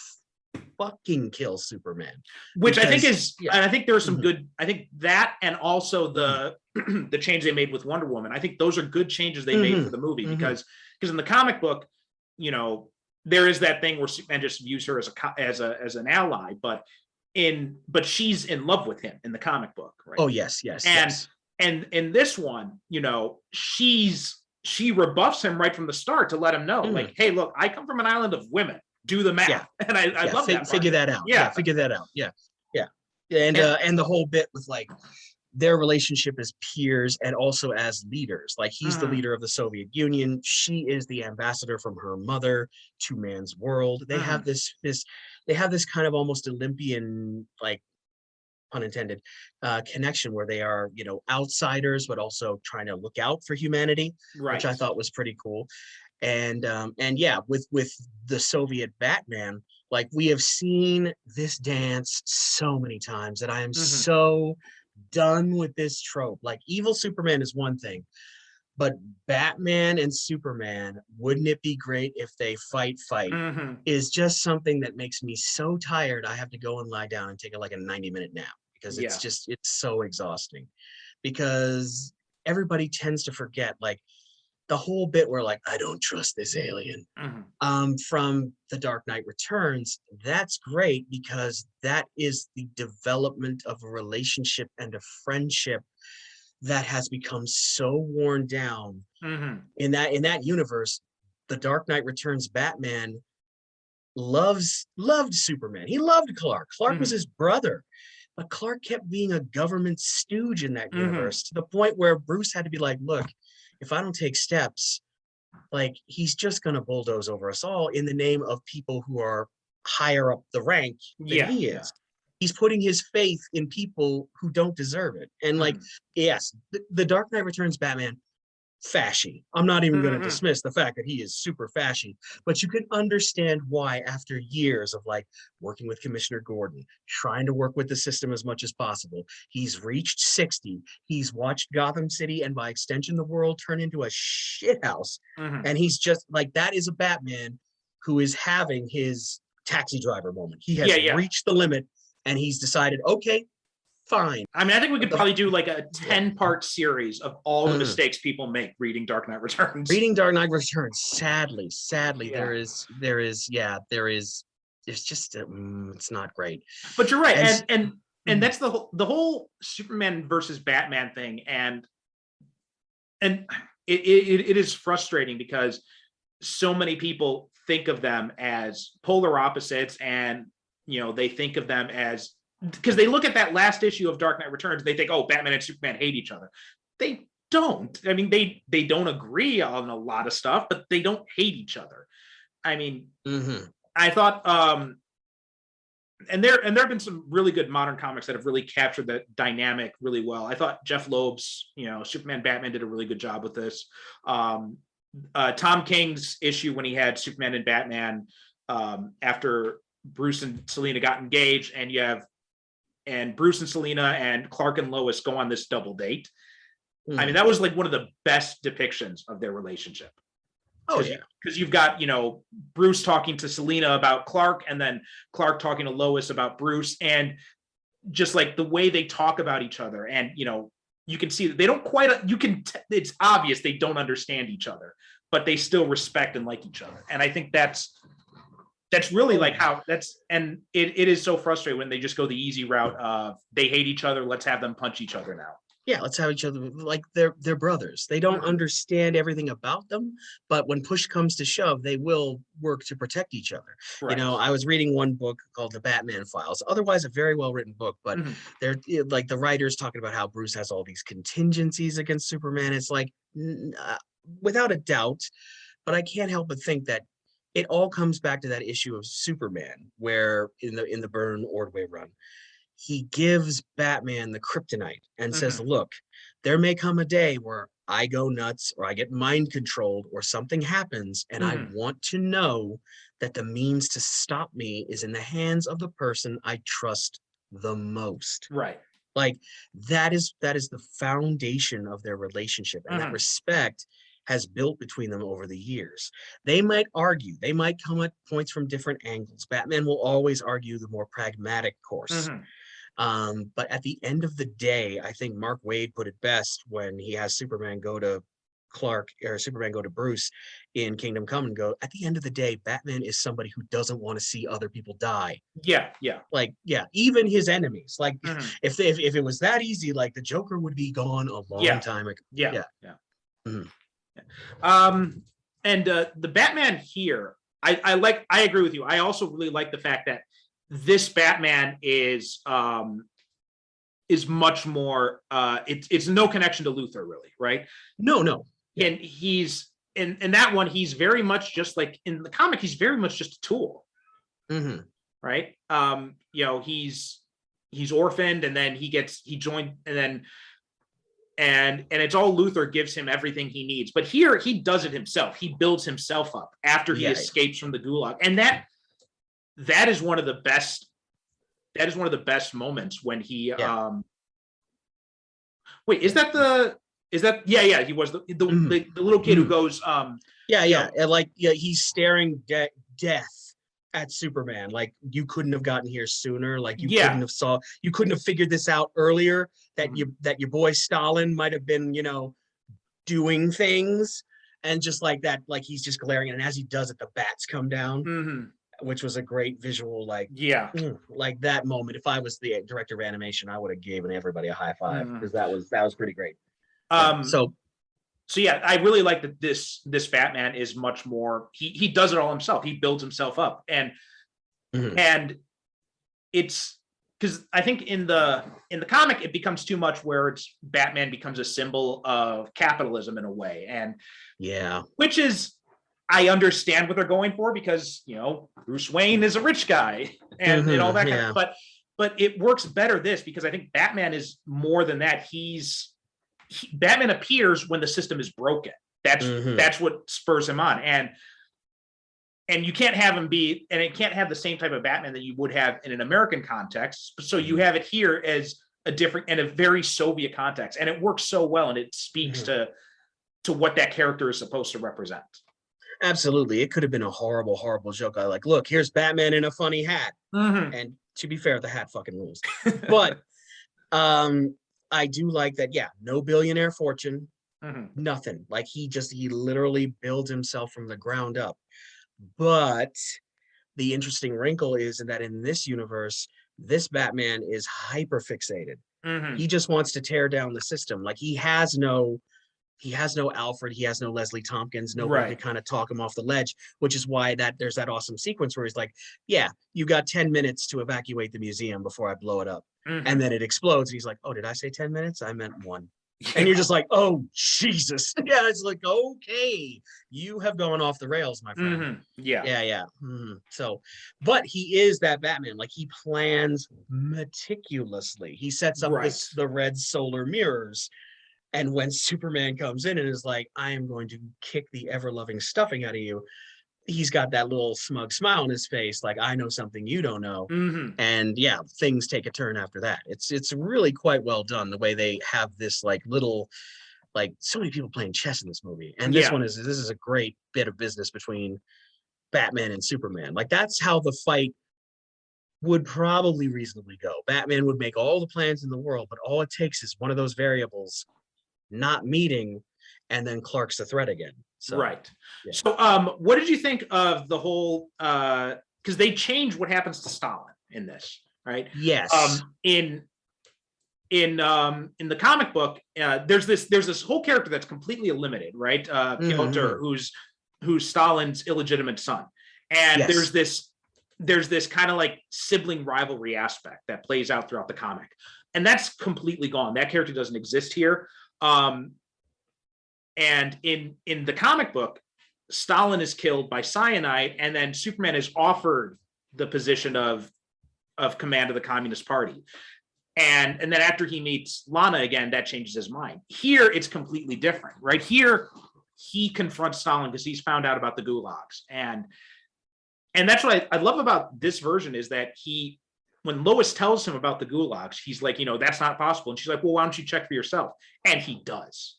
fucking kill Superman. Which I think Because is, yeah, and I think there are some mhm, good, I think that and also mhm, the change they made with Wonder Woman. I think those are good changes they made for the movie because in the comic book, you know, there is that thing where Superman just views her as an ally, but she's in love with him in the comic book, right? Oh yes, and in this one, you know, she rebuffs him right from the start to let him know, like, hey, look, I come from an island of women. Do the math. Yeah. And I love that. Figure that out. Yeah. Figure that out. Yeah. And the whole bit with like their relationship as peers and also as leaders. Like he's the leader of the Soviet Union. She is the ambassador from her mother to man's world. They have this kind of almost Olympian, like, pun intended, connection where they are, you know, outsiders, but also trying to look out for humanity, which I thought was pretty cool. And yeah, with the Soviet Batman, like we have seen this dance so many times that I am so done with this trope. Like evil Superman is one thing, but Batman and Superman, wouldn't it be great if they fight is just something that makes me so tired. I have to go and lie down and take like a 90-minute nap because it's so exhausting, because everybody tends to forget like the whole bit where like, I don't trust this alien from The Dark Knight Returns. That's great because that is the development of a relationship and a friendship that has become so worn down in that universe. The Dark Knight Returns Batman loved Superman. He loved Clark. Clark was his brother, but Clark kept being a government stooge in that universe to the point where Bruce had to be like, look, if I don't take steps, like he's just going to bulldoze over us all in the name of people who are higher up the rank than he is. He's putting his faith in people who don't deserve it. And like, yes, the Dark Knight Returns Batman, fashy. I'm not even going to dismiss the fact that he is super fashy, but you can understand why after years of like working with Commissioner Gordon, trying to work with the system as much as possible. He's reached 60. He's watched Gotham City and by extension the world turn into a shithouse. And he's just like, that is a Batman who is having his taxi driver moment. He has reached the limit and he's decided, okay, fine. I mean, I think we could probably do like a 10-part series of all the mistakes people make reading Dark Knight Returns. Reading Dark Knight Returns, sadly, it's just it's not great. But you're right, and that's the whole Superman versus Batman thing, and it is frustrating because so many people think of them as polar opposites, and you know they think of them as, because they look at that last issue of Dark Knight Returns, they think, oh, Batman and Superman hate each other. They don't. I mean, they don't agree on a lot of stuff, but they don't hate each other. I mean, I thought, and there have been some really good modern comics that have really captured that dynamic really well. I thought Jeff Loeb's, you know, Superman Batman did a really good job with this. Tom King's issue when he had Superman and Batman after Bruce and Selina got engaged, and Bruce and Selina and Clark and Lois go on this double date. I mean, that was like one of the best depictions of their relationship. Oh yeah, because you've got, you know, Bruce talking to Selina about Clark, and then Clark talking to Lois about Bruce, and just like the way they talk about each other, and you know, you can see that they don't quite. It's obvious they don't understand each other, but they still respect and like each other, and I think that's really like how and it is so frustrating when they just go the easy route of they hate each other, let's have them punch each other now. Yeah, let's have each other, like they're brothers. They don't understand everything about them, but when push comes to shove, they will work to protect each other. You know, I was reading one book called The Batman Files, otherwise a very well written book, but they're like the writers talking about how Bruce has all these contingencies against Superman. It's like, without a doubt, but I can't help but think that it all comes back to that issue of Superman, where in the Byrne Ordway run, he gives Batman the kryptonite and says, look, there may come a day where I go nuts or I get mind controlled or something happens, and I want to know that the means to stop me is in the hands of the person I trust the most. Right. Like that is the foundation of their relationship, and that respect has built between them over the years. They might argue, they might come at points from different angles. Batman will always argue the more pragmatic course. But at the end of the day, I think Mark Waid put it best when he has Superman go to Clark, or Superman go to Bruce in Kingdom Come, and go, at the end of the day, Batman is somebody who doesn't want to see other people die. Yeah. Like, yeah, even his enemies. Like, Mhm. if it was that easy, like the Joker would be gone a long time ago. Yeah. Mhm. And the Batman here, I agree with you. I also really like the fact that this Batman is much more it's no connection to Luthor, really, right? No. Yeah. And he's in that one, he's very much just like in the comic, he's very much just a tool. Mhm. Right? He's orphaned, and then he joined, and then and it's all Luthor gives him everything he needs. But here he does it himself. He builds himself up after he escapes from the gulag. And that is one of the best moments when he wait, is that he was the little kid who goes and he's staring death at Superman. Like, you couldn't have gotten here sooner. Like, you couldn't have figured this out earlier, that your boy Stalin might have been, doing things, and just like that, like he's just glaring, and as he does it, the bats come down, which was a great visual, like that moment. If I was the director of animation, I would have given everybody a high five, because that was pretty great. So yeah, I really like that this Batman is much more, he does it all himself. He builds himself up, and it's because I think in the comic it becomes too much where it's Batman becomes a symbol of capitalism in a way, and which is, I understand what they're going for, because Bruce Wayne is a rich guy and all that kind of, but it works better this, because I think Batman is more than that. Batman appears when the system is broken. That's what spurs him on, and you can't have him be, and it can't have the same type of Batman that you would have in an American context. So you have it here as a different and a very Soviet context, and it works so well, and it speaks to what that character is supposed to represent. Absolutely, it could have been a horrible joke. I like, look, here's Batman in a funny hat, and to be fair, the hat fucking rules. But I do like that. Yeah, no billionaire fortune, nothing. Like, he literally builds himself from the ground up. But the interesting wrinkle is that in this universe, this Batman is hyper fixated. He just wants to tear down the system. Like, he has no Alfred, he has no Leslie Tompkins, nobody to kind of talk him off the ledge, which is why there's that awesome sequence where he's like, yeah, you got 10 minutes to evacuate the museum before I blow it up. And then it explodes, and he's like, oh, did I say 10 minutes? I meant 1. And you're just like, oh, Jesus. Yeah, it's like, okay, you have gone off the rails, my friend. So, but he is that Batman. Like, he plans meticulously. He sets up the red solar mirrors. And when Superman comes in and is like, I am going to kick the ever-loving stuffing out of you, he's got that little smug smile on his face, like, I know something you don't know. And yeah, things take a turn after that. It's really quite well done, the way they have this little, so many people playing chess in this movie. And this is a great bit of business between Batman and Superman. Like, that's how the fight would probably reasonably go. Batman would make all the plans in the world, but all it takes is one of those variables not meeting, and then Clark's the threat again. So, So what did you think of the whole, because they changed what happens to Stalin in this, right? Yes. In the comic book, there's this whole character that's completely eliminated, right? Piotr, who's Stalin's illegitimate son, and there's this kind of like sibling rivalry aspect that plays out throughout the comic, and that's completely gone. That character doesn't exist here. And in the comic book, Stalin is killed by cyanide, and then Superman is offered the position of command of the Communist Party. And then after he meets Lana again, that changes his mind. Here, it's completely different, right? Here, he confronts Stalin because he's found out about the gulags. And that's what I love about this version, is that when Lois tells him about the gulags, he's like, that's not possible. And she's like, well, why don't you check for yourself? And he does,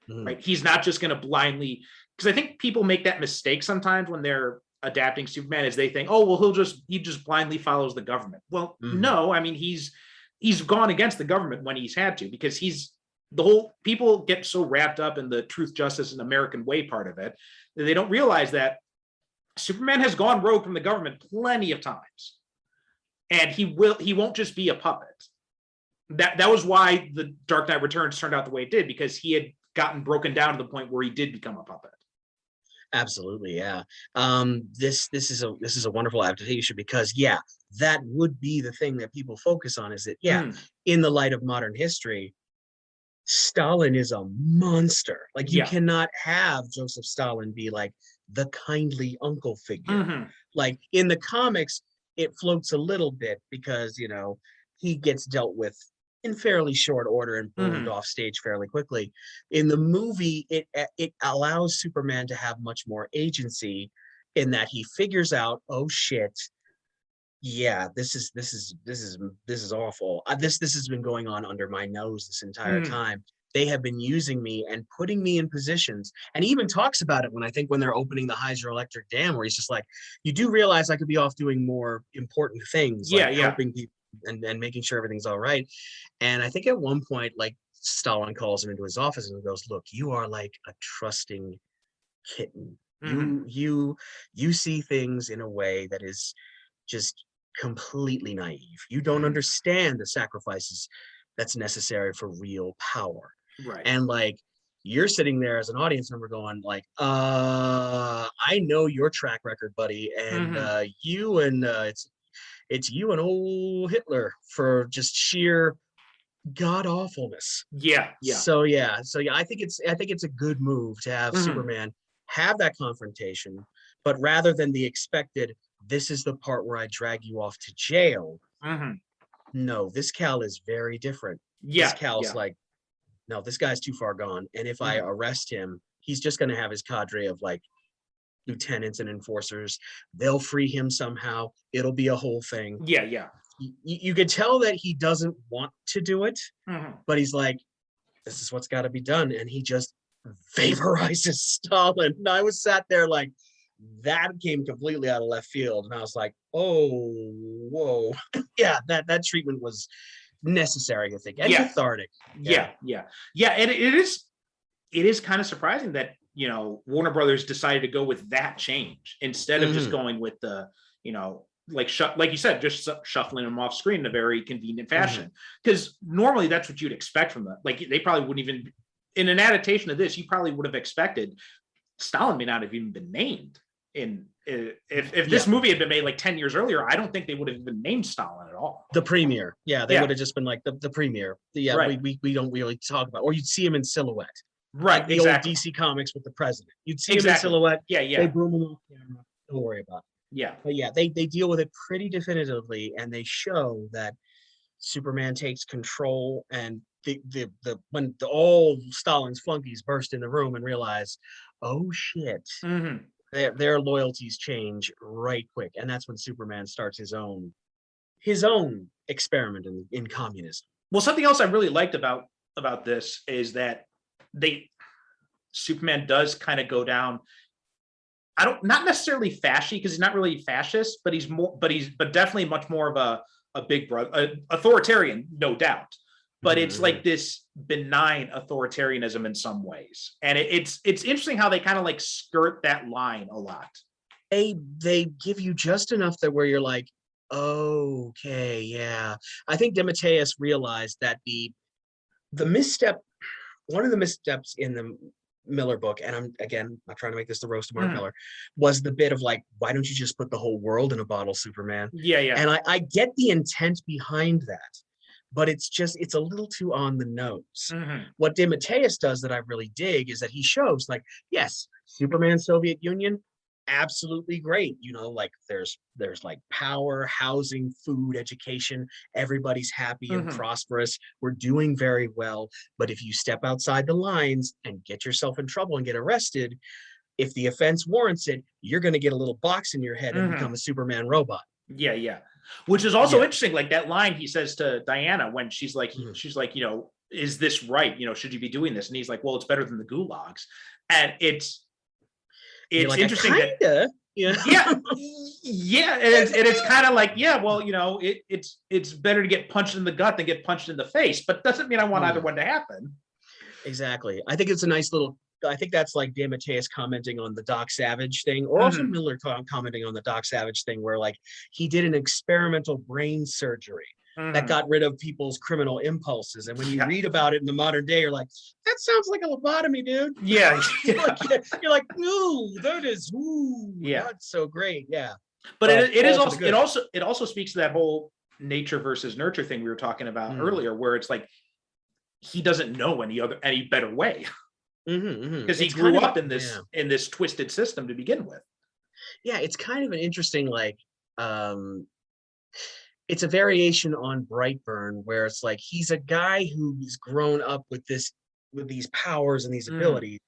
right? He's not just going to blindly, because I think people make that mistake sometimes when they're adapting Superman, is they think, oh, well, he just blindly follows the government. Well, no, I mean, he's he's gone against the government when he's had to, because the whole people get so wrapped up in the truth, justice, and American way part of it that they don't realize that Superman has gone rogue from the government plenty of times, and he won't just be a puppet. That was why the Dark Knight Returns turned out the way it did, because he had gotten broken down to the point where he did become a puppet. Absolutely, yeah. This is a wonderful adaptation, because that would be the thing that people focus on, is that in the light of modern history, Stalin is a monster. Like, you cannot have Joseph Stalin be like the kindly uncle figure. Like, in the comics, it floats a little bit because, you know, he gets dealt with in fairly short order and burned off stage fairly quickly. In the movie, it allows Superman to have much more agency, in that he figures out, oh shit, yeah, this is awful. This has been going on under my nose this entire time. They have been using me and putting me in positions. And he even talks about it when they're opening the hydroelectric dam, where he's just like, you do realize I could be off doing more important things, like helping people and making sure everything's all right. And I think at one point, like, Stalin calls him into his office and goes, look, you are like a trusting kitten. You see things in a way that is just completely naive. You don't understand the sacrifices that's necessary for real power. Right. And like, you're sitting there as an audience member going like, I know your track record, buddy. And it's you and old Hitler for just sheer god awfulness. Yeah. So I think it's a good move to have Superman have that confrontation, but rather than the expected, this is the part where I drag you off to jail. No, this Cal is very different. This Cal's like, no, this guy's too far gone. And if I arrest him, he's just going to have his cadre of like lieutenants and enforcers. They'll free him somehow. It'll be a whole thing. Yeah. You could tell that he doesn't want to do it, but he's like, this is what's got to be done. And he just vaporizes Stalin. And I was sat there like, that came completely out of left field. And I was like, oh, whoa. Yeah, that treatment was necessary, I think, and cathartic. Yeah. And it is kind of surprising that, you know, Warner Brothers decided to go with that change instead of just going with the, you know, like you said, just shuffling them off screen in a very convenient fashion. Because normally that's what you'd expect from them. Like, they probably wouldn't even, in an adaptation of this, you probably would have expected Stalin may not have even been named. If this movie had been made like 10 years earlier, I don't think they would have even named Stalin at all. The premier. Yeah, they would have just been like the premier. Right. We don't really talk about, or you'd see him in silhouette. Right, like the old DC comics with the president. You'd see him in silhouette. Yeah. They broom him off camera. Don't worry about it. Yeah. But yeah, they deal with it pretty definitively, and they show that Superman takes control, and when all Stalin's flunkies burst in the room and realize, oh shit, their loyalties change right quick, and that's when Superman starts his own experiment in communism. Well, something else I really liked about this is that Superman does kind of go down. Not necessarily fascist, because he's not really fascist, but he's definitely much more of a big brother, authoritarian, no doubt. But it's like this benign authoritarianism in some ways, and it's interesting how they kind of like skirt that line a lot. They give you just enough that where you're like, okay, yeah. I think DeMatteis realized that the misstep, one of the missteps in the Miller book, and I'm not trying to make this the roast of Mark Millar, was the bit of like, why don't you just put the whole world in a bottle, Superman? Yeah. And I get the intent behind that, but it's a little too on the nose. What DeMatteis does that I really dig is that he shows like, yes, Superman, Soviet Union, absolutely great. You know, like there's like power, housing, food, education. Everybody's happy and prosperous. We're doing very well. But if you step outside the lines and get yourself in trouble and get arrested, if the offense warrants it, you're going to get a little box in your head and become a Superman robot. Yeah. Which is also interesting. Like that line he says to Diana when she's like, you know, is this right? You know, should you be doing this? And he's like, well, it's better than the gulags. And it's like, interesting Yeah. Yeah, yeah, and it's kind of like, yeah, well, you know, it's better to get punched in the gut than get punched in the face, but doesn't mean I want either one to happen. Exactly. I think it's a nice little. I think that's like DeMatteis commenting on the Doc Savage thing, or also Millar commenting on the Doc Savage thing, where like he did an experimental brain surgery that got rid of people's criminal impulses. And when you read about it in the modern day, you're like, that sounds like a lobotomy, dude. Yeah, you're like, ooh, that is, ooh, yeah, that's so great, yeah. But it also speaks to that whole nature versus nurture thing we were talking about earlier, where it's like he doesn't know any better way because he grew up in this twisted system to begin with. Yeah, it's kind of an interesting like. It's a variation on Brightburn, where it's like he's a guy who's grown up with these powers and these abilities,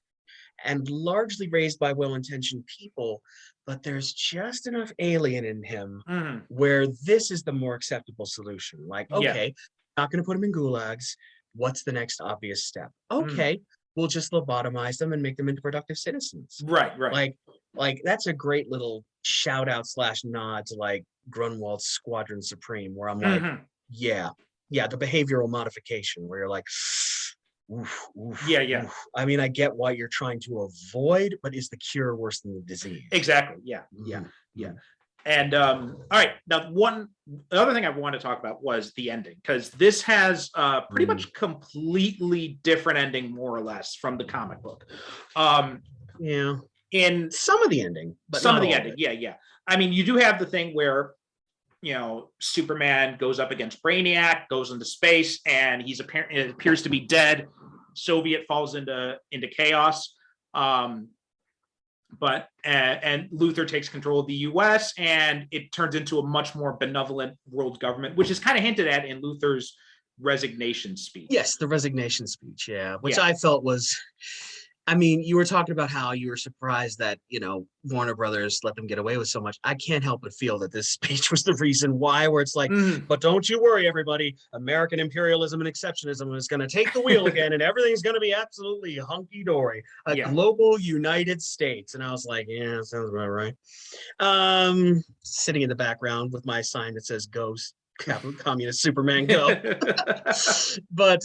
and largely raised by well-intentioned people, but there's just enough alien in him where this is the more acceptable solution. Like, okay, not going to put him in gulags. What's the next obvious step? Okay, we'll just lobotomize them and make them into productive citizens. Right. Like that's a great little shout out / nod to like Grunwald's Squadron Supreme, where I'm like, yeah, the behavioral modification, where you're like, oof, oof. I mean, I get why you're trying to avoid, but is the cure worse than the disease? Exactly. Yeah. And all right, now the other thing I want to talk about was the ending, because this has pretty much completely different ending, more or less, from the comic book. In some of the ending, but some of the ending, yeah. I mean, you do have the thing where, you know, Superman goes up against Brainiac, goes into space, and it appears to be dead. Soviet falls into chaos. But Luthor takes control of the U.S. and it turns into a much more benevolent world government, which is kind of hinted at in Luthor's resignation speech. Yes, the resignation speech, which I felt was, I mean, you were talking about how you were surprised that, you know, Warner Brothers let them get away with so much. I can't help but feel that this speech was the reason why, where it's like, but don't you worry, everybody. American imperialism and exceptionism is going to take the wheel again, and everything's going to be absolutely hunky-dory. A global United States. And I was like, yeah, that sounds about right. Sitting in the background with my sign that says Ghost. Communist Superman go. But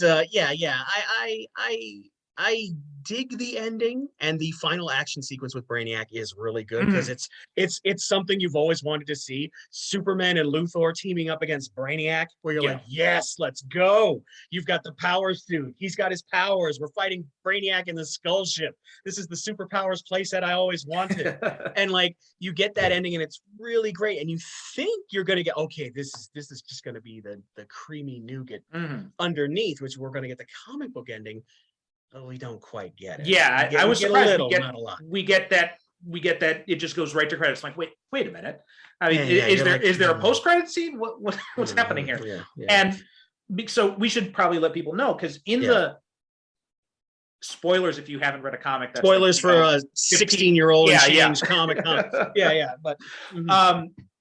I dig the ending, and the final action sequence with Brainiac is really good because it's something you've always wanted to see. Superman and Luthor teaming up against Brainiac, where you're like, yes, let's go. You've got the power suit. He's got his powers. We're fighting Brainiac in the Skull Ship. This is the superpowers playset I always wanted. And like, you get that ending, and it's really great. And you think you're gonna get, okay, this is just gonna be the creamy nougat underneath, which we're gonna get the comic book ending. But we don't quite get it. Yeah, I was surprised. Not a lot. We get that. It just goes right to credits. Like, wait a minute. I mean, is there a post credit scene? What's happening here? And so we should probably let people know, because in the spoilers, if you haven't read a comic, that's spoilers for a 16-year-old comic.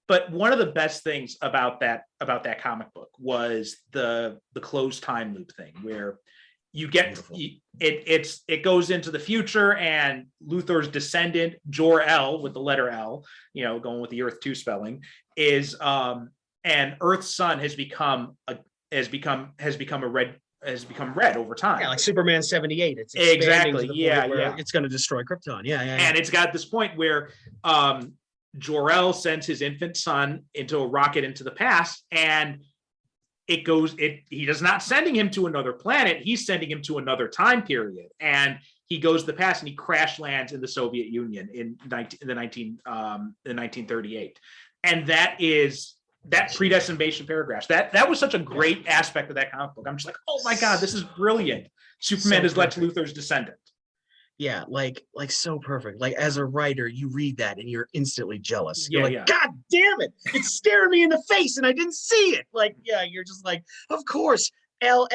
But one of the best things about that comic book was the closed time loop thing, where you get it goes into the future, and Luthor's descendant Jor-El, with the letter L, you know, going with the Earth 2 spelling, is and Earth's sun has become red over time. Yeah, like Superman 78. It's exactly it's going to destroy Krypton. And it's got this point where Jor-El sends his infant son into a rocket into the past, and he does not sending him to another planet. He's sending him to another time period. And he goes to the past, and he crash lands in the Soviet Union in 1938. And that predestination paragraph, that was such a great aspect of that comic book. I'm just like, oh my God, this is brilliant. Superman is Lex Luthor's descendant. Yeah, like so perfect. Like, as a writer, you read that and you're instantly jealous. You're like, God damn it! It's staring me in the face and I didn't see it. Like, you're just like, of course, L.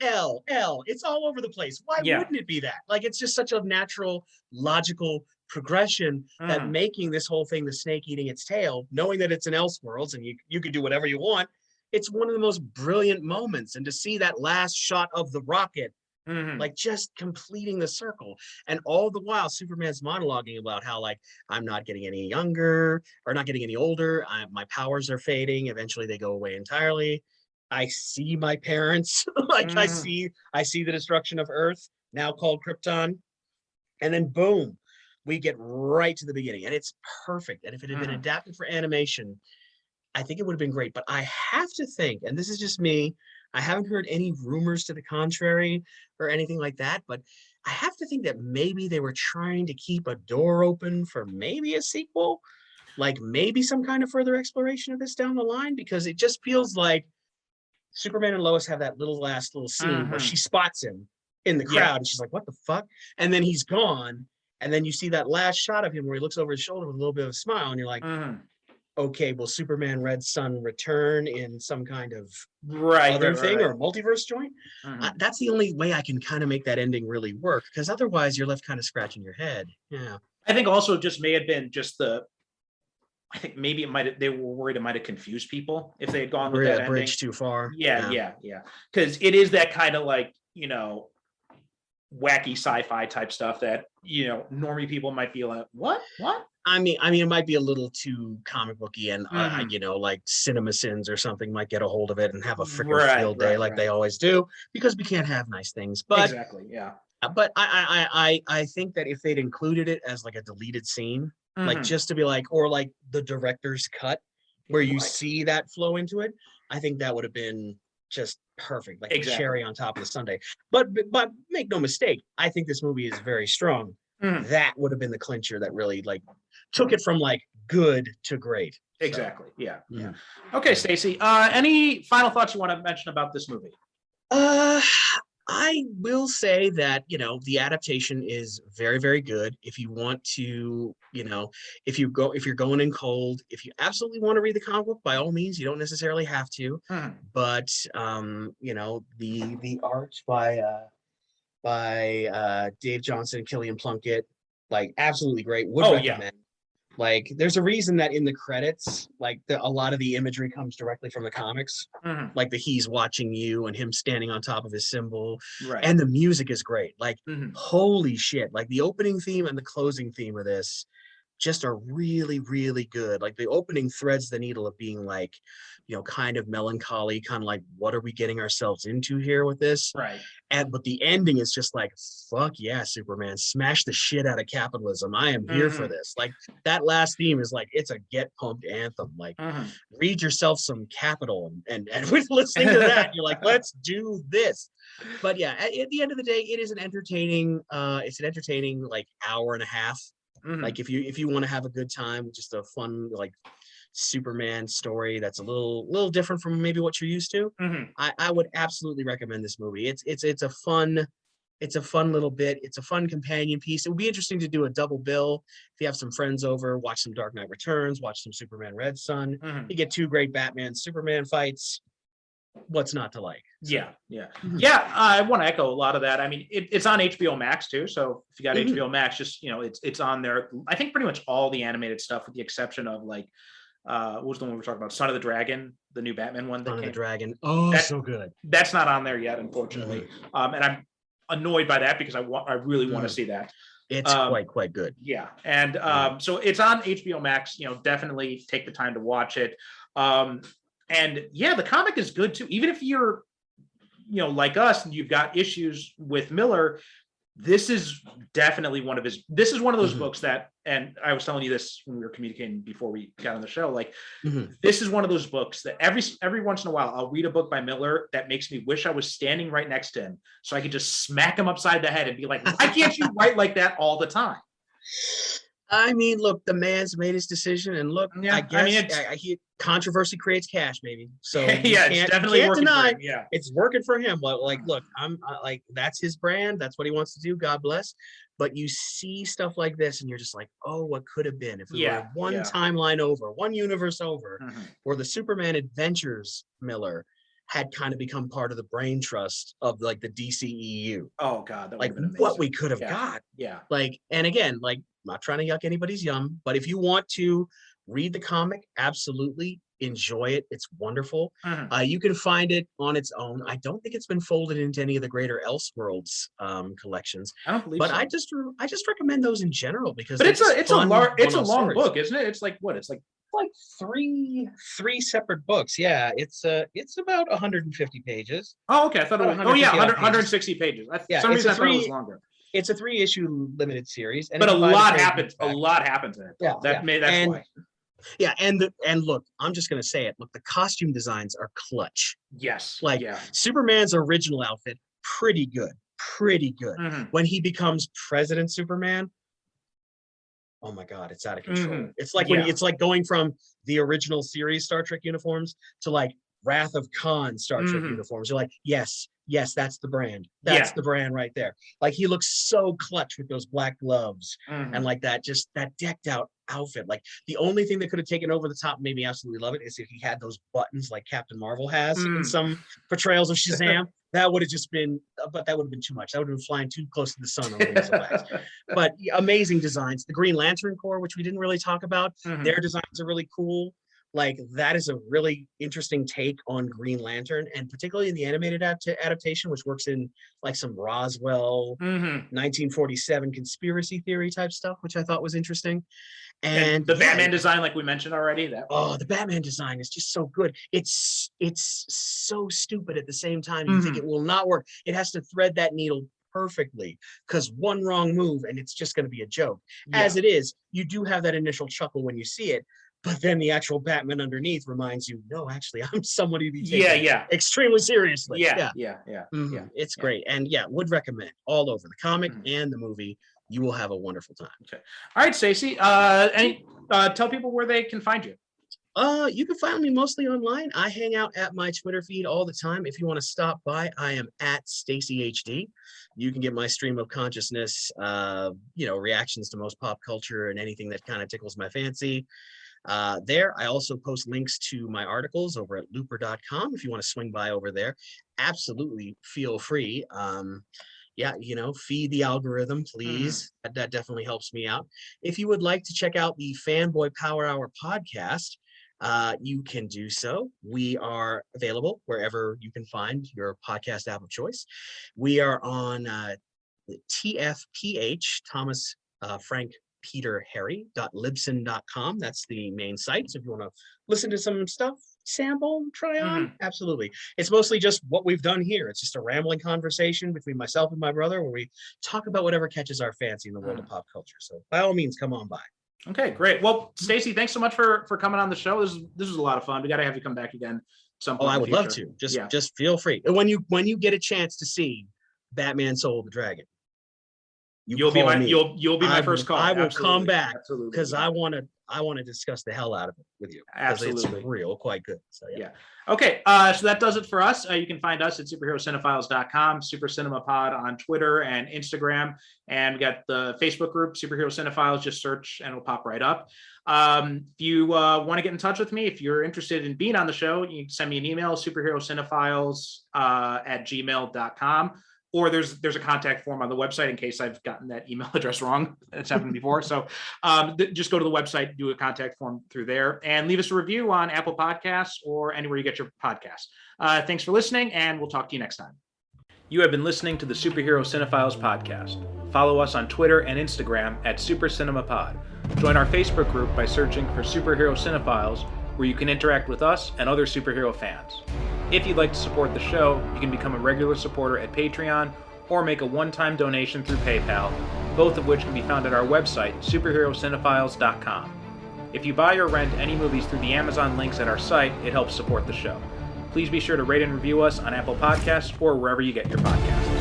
It's all over the place. Why wouldn't it be that? Like, it's just such a natural, logical progression that making this whole thing the snake eating its tail, knowing that it's in Elseworlds and you can do whatever you want. It's one of the most brilliant moments. And to see that last shot of the rocket like just completing the circle. And all the while, Superman's monologuing about how like I'm not getting any younger or not getting any older. My powers are fading. Eventually, they go away entirely. I see my parents. Like I see the destruction of Earth, now called Krypton, and then boom, we get right to the beginning, and it's perfect. And if it had been adapted for animation, I think it would have been great. But I have to think, and this is just me, I haven't heard any rumors to the contrary or anything like that, but I have to think that maybe they were trying to keep a door open for maybe a sequel, like maybe some kind of further exploration of this down the line, because it just feels like Superman and Lois have that last little scene where she spots him in the crowd and she's like, what the fuck? And then he's gone. And then you see that last shot of him where he looks over his shoulder with a little bit of a smile, and you're like, okay, will Superman Red Sun return in some kind of other thing or multiverse joint? That's the only way I can kind of make that ending really work, because otherwise you're left kind of scratching your head. Yeah. I think also just may have been just I think maybe it might have, they were worried it might have confused people if they had gone with that ending. Bridge too far. Yeah. Because it is that kind of like, wacky sci-fi type stuff that, normie people might be like, what? I mean, it might be a little too comic booky, and like CinemaSins or something might get a hold of it and have a freaking field day like they always do, because we can't have nice things. But exactly, yeah. But I think that if they'd included it as like a deleted scene, like just to be like, or like the director's cut where you see that flow into it, I think that would have been just perfect, like a cherry on top of the sundae. But make no mistake, I think this movie is very strong. That would have been the clincher that really like took it from like good to great. Exactly. So, yeah. Okay, Stacy. Any final thoughts you want to mention about this movie? I will say that, the adaptation is very, very good. If you want to, if you're going in cold, if you absolutely want to read the comic book, by all means, you don't necessarily have to. But the art by Dave Johnson and Killian Plunkett, like absolutely great. Would recommend. Like, there's a reason that in the credits, like a lot of the imagery comes directly from the comics, like the he's watching you and him standing on top of his symbol, and the music is great. Like, holy shit! Like the opening theme and the closing theme of this just are really, really good. Like the opening threads the needle of being like, kind of melancholy, kind of like, what are we getting ourselves into here with this? Right. But the ending is just like, fuck yeah, Superman, smash the shit out of capitalism. I am here for this. Like that last theme is like, it's a get pumped anthem. Like read yourself some Capital, and with listening to that, you're like, let's do this. But yeah, at the end of the day, it is an entertaining, like hour and a half. Like if you want to have a good time, just a fun like Superman story that's a little different from maybe what you're used to, I would absolutely recommend this movie. It's a fun little bit. It's a fun companion piece. It would be interesting to do a double bill if you have some friends over, watch some Dark Knight Returns, watch some Superman Red Sun. You get two great Batman Superman fights. What's not to like? So. Yeah. I want to echo a lot of that. I mean, it's on HBO Max too. So if you got HBO Max, just it's on there. I think pretty much all the animated stuff, with the exception of like, what was the one we were talking about? Son of the Dragon, the new Batman one. Son of the Dragon. Oh, so good. That's not on there yet, unfortunately. And I'm annoyed by that because I really want to see that. It's quite good. Yeah, and so it's on HBO Max. Definitely take the time to watch it. And yeah, the comic is good too. Even if you're, like us, and you've got issues with Miller, this is definitely one of those books that, and I was telling you this when we were communicating before we got on the show, like this is one of those books that every once in a while I'll read a book by Miller that makes me wish I was standing right next to him so I could just smack him upside the head and be like, why can't you write like that all the time? I mean, look, the man's made his decision, and look, I guess controversy creates cash, maybe. So it's definitely working for him. Yeah, it's working for him. Like, look, I'm like, that's his brand. That's what he wants to do. God bless. But you see stuff like this, and you're just like, oh, what could have been if we were one timeline over, one universe over, where the Superman Adventures Miller had kind of become part of the brain trust of like the DCEU. Oh God, that like what we could have got. Yeah. Like, and again, like, I'm not trying to yuck anybody's yum, but if you want to read the comic, absolutely. enjoy it. It's wonderful. Mhm. You can find it on its own. I don't think it's been folded into any of the greater Elseworlds collections, I don't believe but so. I just recommend those in general because But they're it's a just it's a fun long one-off long stories. book, isn't it? It's like what? It's like Like three separate books. Yeah, it's about 150 pages. oh, okay. I thought it About was. Oh yeah, 150 odd 100, pages. 160 pages. For Yeah, some reason, I thought it was longer. it's a 3-issue limited series, and But if a you buy the lot trade happens. A paperback- lot happens in it. Yeah, That's and why. yeah, and look, I'm just gonna say it. Look, the costume designs are clutch. Yes. Like Yeah. Superman's original outfit, pretty good, pretty good. Mhm. When he becomes President Superman, oh my God, it's out of control. Mhm. It's like Yeah. it's like going from the original series Star Trek uniforms to like Wrath of Khan Star Trek Mhm. uniforms. You're like, yes, that's the brand. That's Yeah. the brand right there. Like he looks so clutch with those black gloves Mhm. and like just that decked out outfit. Like the only thing that could have taken over the top, made me absolutely love it, is if he had those buttons like Captain Marvel has in some portrayals of Shazam. That would have just been, but that would have been too much. That would have been flying too close to the sun on wings of wax. But amazing designs. The Green Lantern Corps, which we didn't really talk about, Mhm. their designs are really cool. Like that is a really interesting take on Green Lantern, and particularly in the animated adaptation, which works in like some Roswell Mhm. 1947 conspiracy theory type stuff, which I thought was interesting. And And the yeah, Batman design, like we mentioned already, that oh, the Batman design is just so good. It's so stupid at the same time. You think Mhm. it will not work. It has to thread that needle perfectly because one wrong move and it's just going to be a joke. As Yeah. it is, you do have that initial chuckle when you see it, but then the actual Batman underneath reminds you, no, actually, I'm somebody to be taken Yeah. extremely seriously. Yeah. Yeah. Yeah. Mhm. It's Yeah. great. And yeah, would recommend all over the comic Mhm. and the movie. You will have a wonderful time. Okay. All right, Stacy. Tell people where they can find you. You can find me mostly online. I hang out at my Twitter feed all the time. If you want to stop by, I am at Stacy HD. You can get my stream of consciousness, reactions to most pop culture and anything that kind of tickles my fancy. There, I also post links to my articles over at looper.com if you want to swing by over there. Absolutely feel free. Feed the algorithm, please. That definitely helps me out. If you would like to check out the Fanboy Power Hour podcast, you can do so. We are available wherever you can find your podcast app of choice. We are on TFPH, Thomas Frank Peter Harry.libsyn.com. That's the main site. So if you want to listen to some stuff, sample, try on, absolutely. It's mostly just what we've done here. It's just a rambling conversation between myself and my brother where we talk about whatever catches our fancy in the world of pop culture. So by all means, come on by. Okay, great. Well, Stacy, thanks so much for coming on the show. This was a lot of fun. We got to have you come back again some point. Oh, I in the would love future. to. Just feel free. And when you get a chance to see Batman Soul of the Dragon, you'll be my first call. I will Absolutely. come back Absolutely. because I want to discuss the hell out of it with you. Absolutely. It's real quite good. So yeah. Okay. So that does it for us. You can find us at superherocine.com, Super Cinema Pod on Twitter and Instagram. And we got the Facebook group, Superhero Cinephiles. Just search and it'll pop right up. If you want to get in touch with me, if you're interested in being on the show, you can send me an email, superherocinephiles at gmail.com. Or there's a contact form on the website in case I've gotten that email address wrong. It's happened before. So just go to the website, do a contact form through there, and leave us a review on Apple Podcasts or anywhere you get your podcasts. Thanks for listening, and we'll talk to you next time. You have been listening to the Superhero Cinephiles podcast. Follow us on Twitter and Instagram at Super Cinema Pod. Join our Facebook group by searching for Superhero Cinephiles, where you can interact with us and other superhero fans. If you'd like to support the show, you can become a regular supporter at Patreon or make a one-time donation through PayPal, both of which can be found at our website, superherocinephiles.com. If you buy or rent any movies through the Amazon links at our site, it helps support the show. Please be sure to rate and review us on Apple Podcasts or wherever you get your podcasts.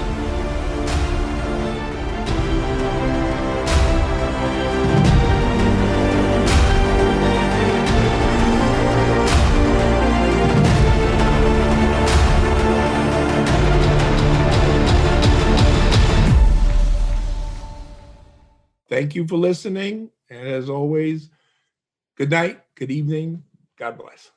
Thank you for listening. And as always, good night, good evening. God bless.